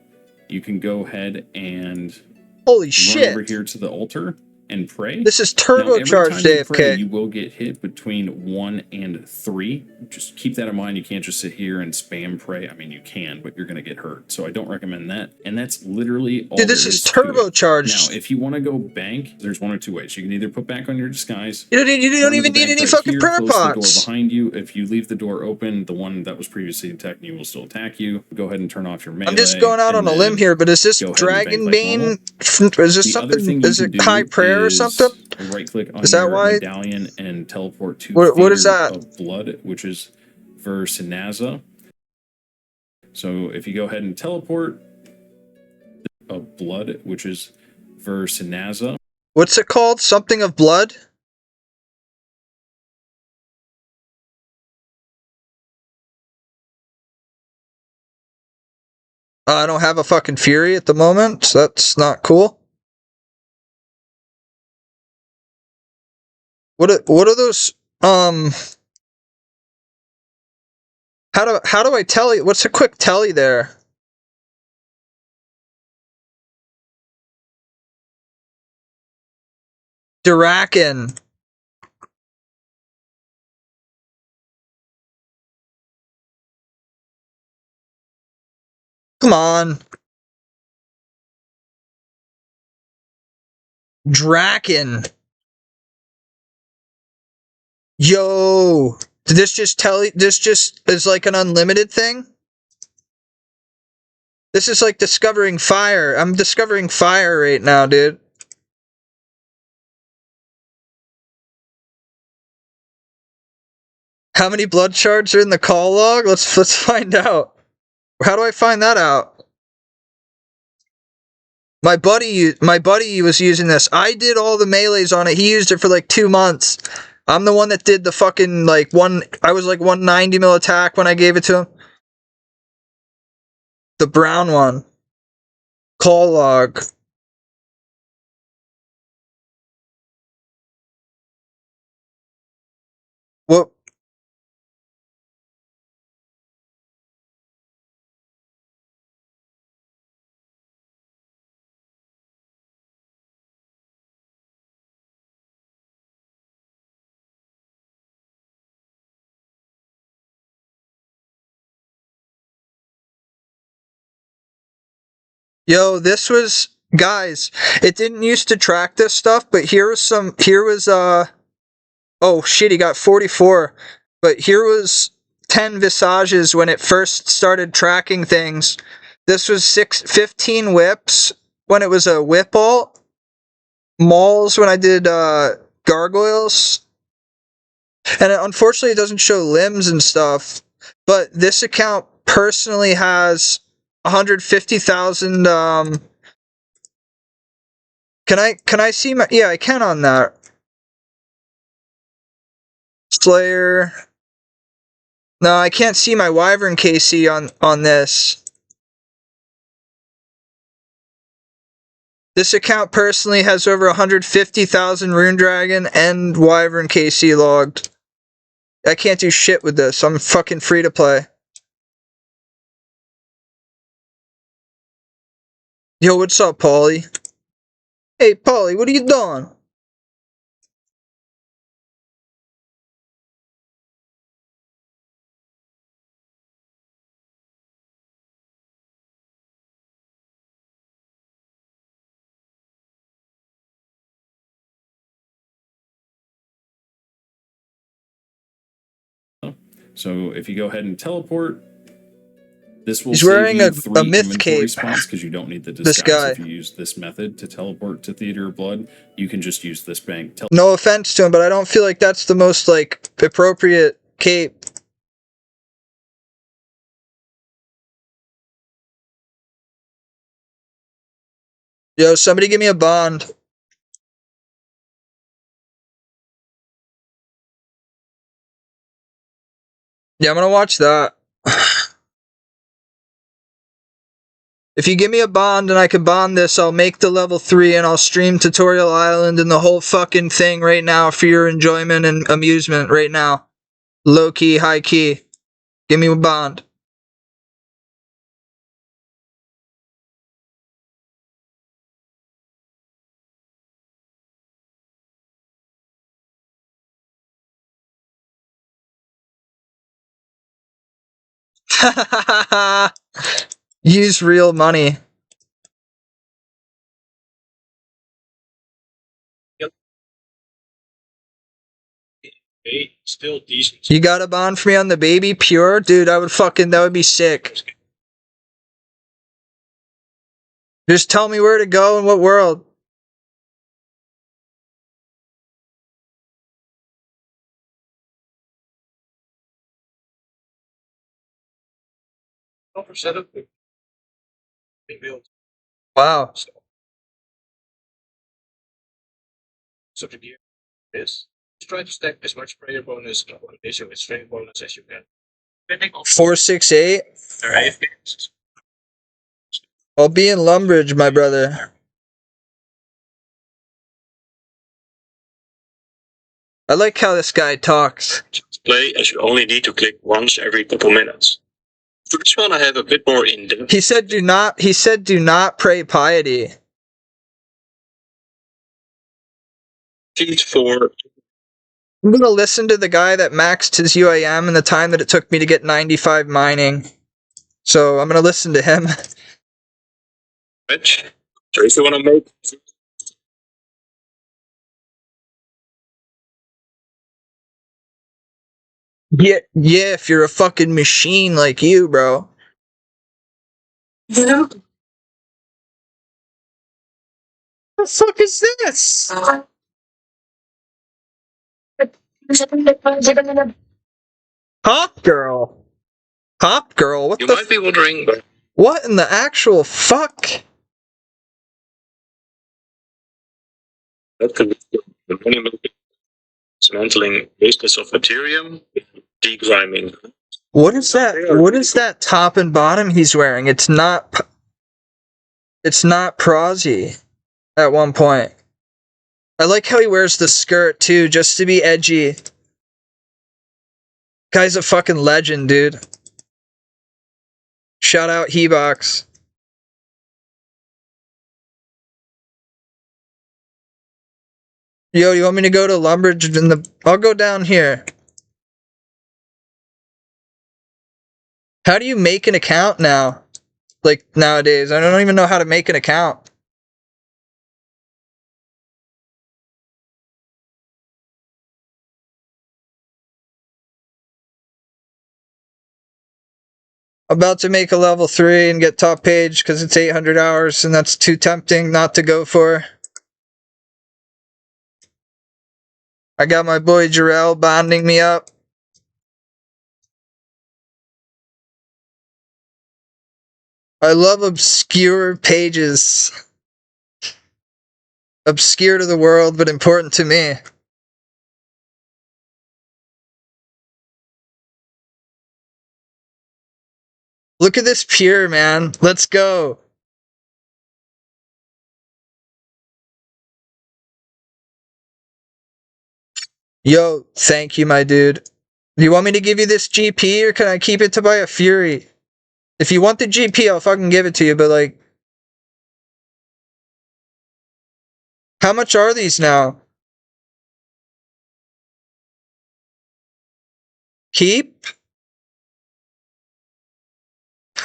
you can go ahead and Holy run shit. over here to the altar and pray. This is Now, every turbocharged time you pray, AFK. you will get hit between 1 and 3. Just keep that in mind. You can't just sit here and spam pray. I mean, you can, but you're going to get hurt. So I don't recommend that. And that's literally all Dude, this there is to it. turbocharged. Now, if you want to go bank, there's one or two ways. You can either put back on your disguise. You don't run to even the need bank any right fucking here, prayer close the door pots. behind you. If you leave the door open, the one that was previously attacking you will still attack you. Go ahead and turn off your melee. I'm just going out on a limb here, but is this Dragon Bane? Is this something? Is it high prayer or something? Right click on Is that your why? medallion and teleport to What is Theater that? of Blood, which is Versinaza. So if you go ahead and teleport of Blood, which is Versinaza. What's it called? Something of blood? I don't have a fucking Fury at the moment, so that's not cool. What are those? How do I tell you? What's a quick telly there? Durakin. Come on. Draken. Yo. Did this just tell you? This just is like an unlimited thing? This is like discovering fire. I'm discovering fire right now, dude. How many blood shards are in the call log? Let's find out. How do I find that out? My buddy was using this. I did all the melees on it. He used it for like 2 months. I'm the one that did the fucking like I was like 190 mil attack when I gave it to him. The brown one. Call log. What? Yo, this was, guys, it didn't used to track this stuff, but here was oh shit, he got 44. But here was 10 visages when it first started tracking things. This was 15 whips when it was a whip alt. Mauls when I did gargoyles. And unfortunately it doesn't show limbs and stuff. But this account personally has 150,000 Can I see my, yeah, I can on that. Slayer. No, I can't see my Wyvern KC on this. This account personally has over 150,000 Rune Dragon and Wyvern KC logged. I can't do shit with this. I'm fucking free to play. Yo, what's up, Paulie? Hey, Paulie, what are you doing? So if you go ahead and teleport, this will He's save wearing you a 3 myth inventory cape. spots because you don't need the This disguise. guy. If you use this method to teleport to Theater of Blood, you can just use this bank. No offense to him, but I don't feel like that's the most, like, appropriate cape. Yo, somebody give me a bond. Yeah, I'm gonna watch that. If you give me a bond and I can bond this, I'll make the level 3 and I'll stream Tutorial Island and the whole fucking thing right now for your enjoyment and amusement right now. Low key, high key. Give me a bond. Use real money. Still decent. You got a bond for me on the baby? Pure? Dude, that would be sick. Just tell me where to go and what world. Setup. Wow. So to gear this, try to stack as much prayer bonus combination with strength bonus as you can. 468? Alright. I'll be in Lumbridge, my brother. I like how this guy talks. Play as you only need to click once every couple minutes. For this one I have a bit more in depth. He said do not pray piety. Feed for I'm gonna listen to the guy that maxed his UAM in the time that it took me to get 95 mining. So I'm gonna listen to him. which. So if you want to make Yeah, if you're a fucking machine like you, bro. Yeah. What the fuck is this? Hop girl. Hop girl, what you the might be wondering what in the actual fuck? that could be the minimum dismantling baseless of Ethereum, degriming. What is that? What is that top and bottom he's wearing? It's not prosy at one point. I like how he wears the skirt too, just to be edgy. Guy's a fucking legend, dude. Shout out Hebox. Yo, you want me to go to Lumbridge in the... I'll go down here. How do you make an account now? Like, nowadays. I don't even know how to make an account. About to make a level 3 and get top page because it's 800 hours and that's too tempting not to go for. I got my boy Jarrell bonding me up. I love obscure pages. Obscure to the world, but important to me. Look at this pure, man. Let's go. Yo, thank you, my dude. Do you want me to give you this GP or can I keep it to buy a Fury? If you want the GP, I'll fucking give it to you, but like... How much are these now? Keep?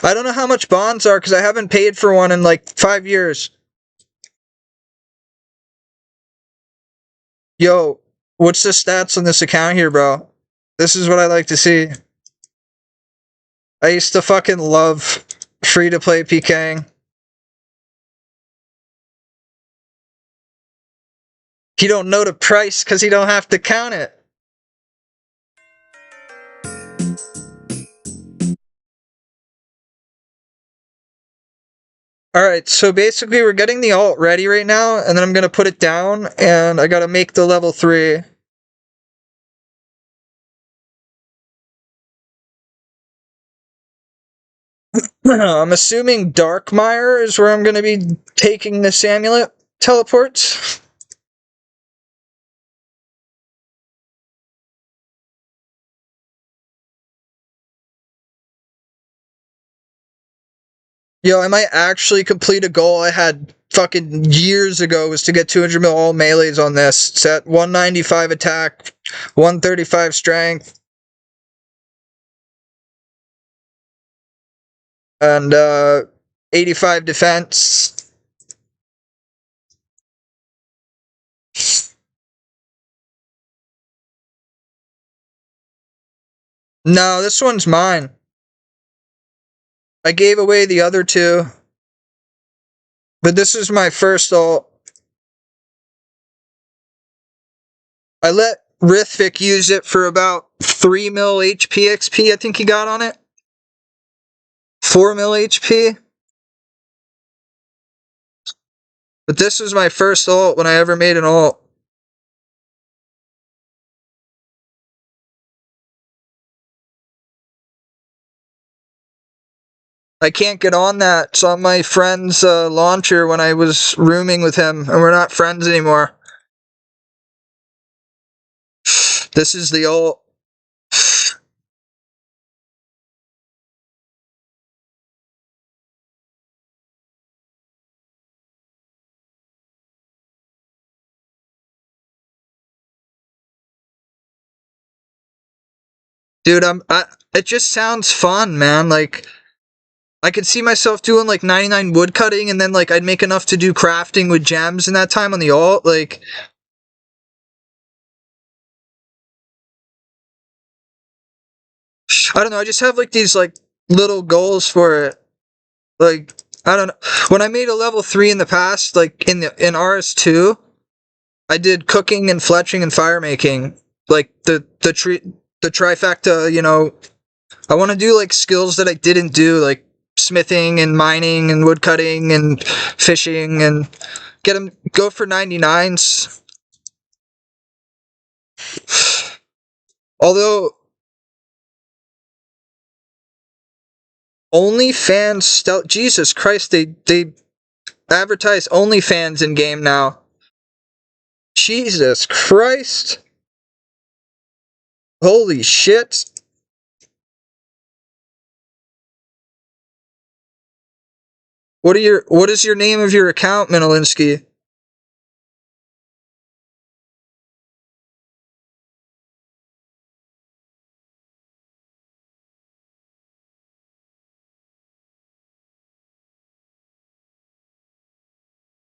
I don't know how much bonds are because I haven't paid for one in like 5 years. Yo, what's the stats on this account here, bro? This is what I like to see. I used to fucking love free-to-play PKing. You don't know the price because you don't have to count it. Alright, so basically we're getting the alt ready right now, and then I'm gonna put it down, and I gotta make the level 3. I'm assuming Darkmire is where I'm gonna be taking this amulet teleports. Yo, I might actually complete a goal I had fucking years ago, was to get 200 mil all melees on this. It's at 195 attack, 135 strength, and 85 defense. No, this one's mine. I gave away the other two. But this is my first ult. I let Rithvik use it for about 3 mil HP XP, I think he got on it. 4 mil HP. But this was my first ult when I ever made an ult. I can't get on that. It's on my friend's launcher when I was rooming with him, and we're not friends anymore. This is the ult. Dude, it just sounds fun, man. Like, I could see myself doing like 99 woodcutting, and then like I'd make enough to do crafting with gems in that time on the ult. Like, I don't know, I just have like these like little goals for it. Like, I don't know. When I made a level 3 in the past, like in RS2, I did cooking and fletching and fire making. Like the trifecta, you know. I want to do like skills that I didn't do, like smithing and mining and woodcutting and fishing, and go for 99s. Although OnlyFans stealth, Jesus Christ, they advertise OnlyFans in game now. Jesus Christ. Holy shit. What is your name of your account, Minolinsky?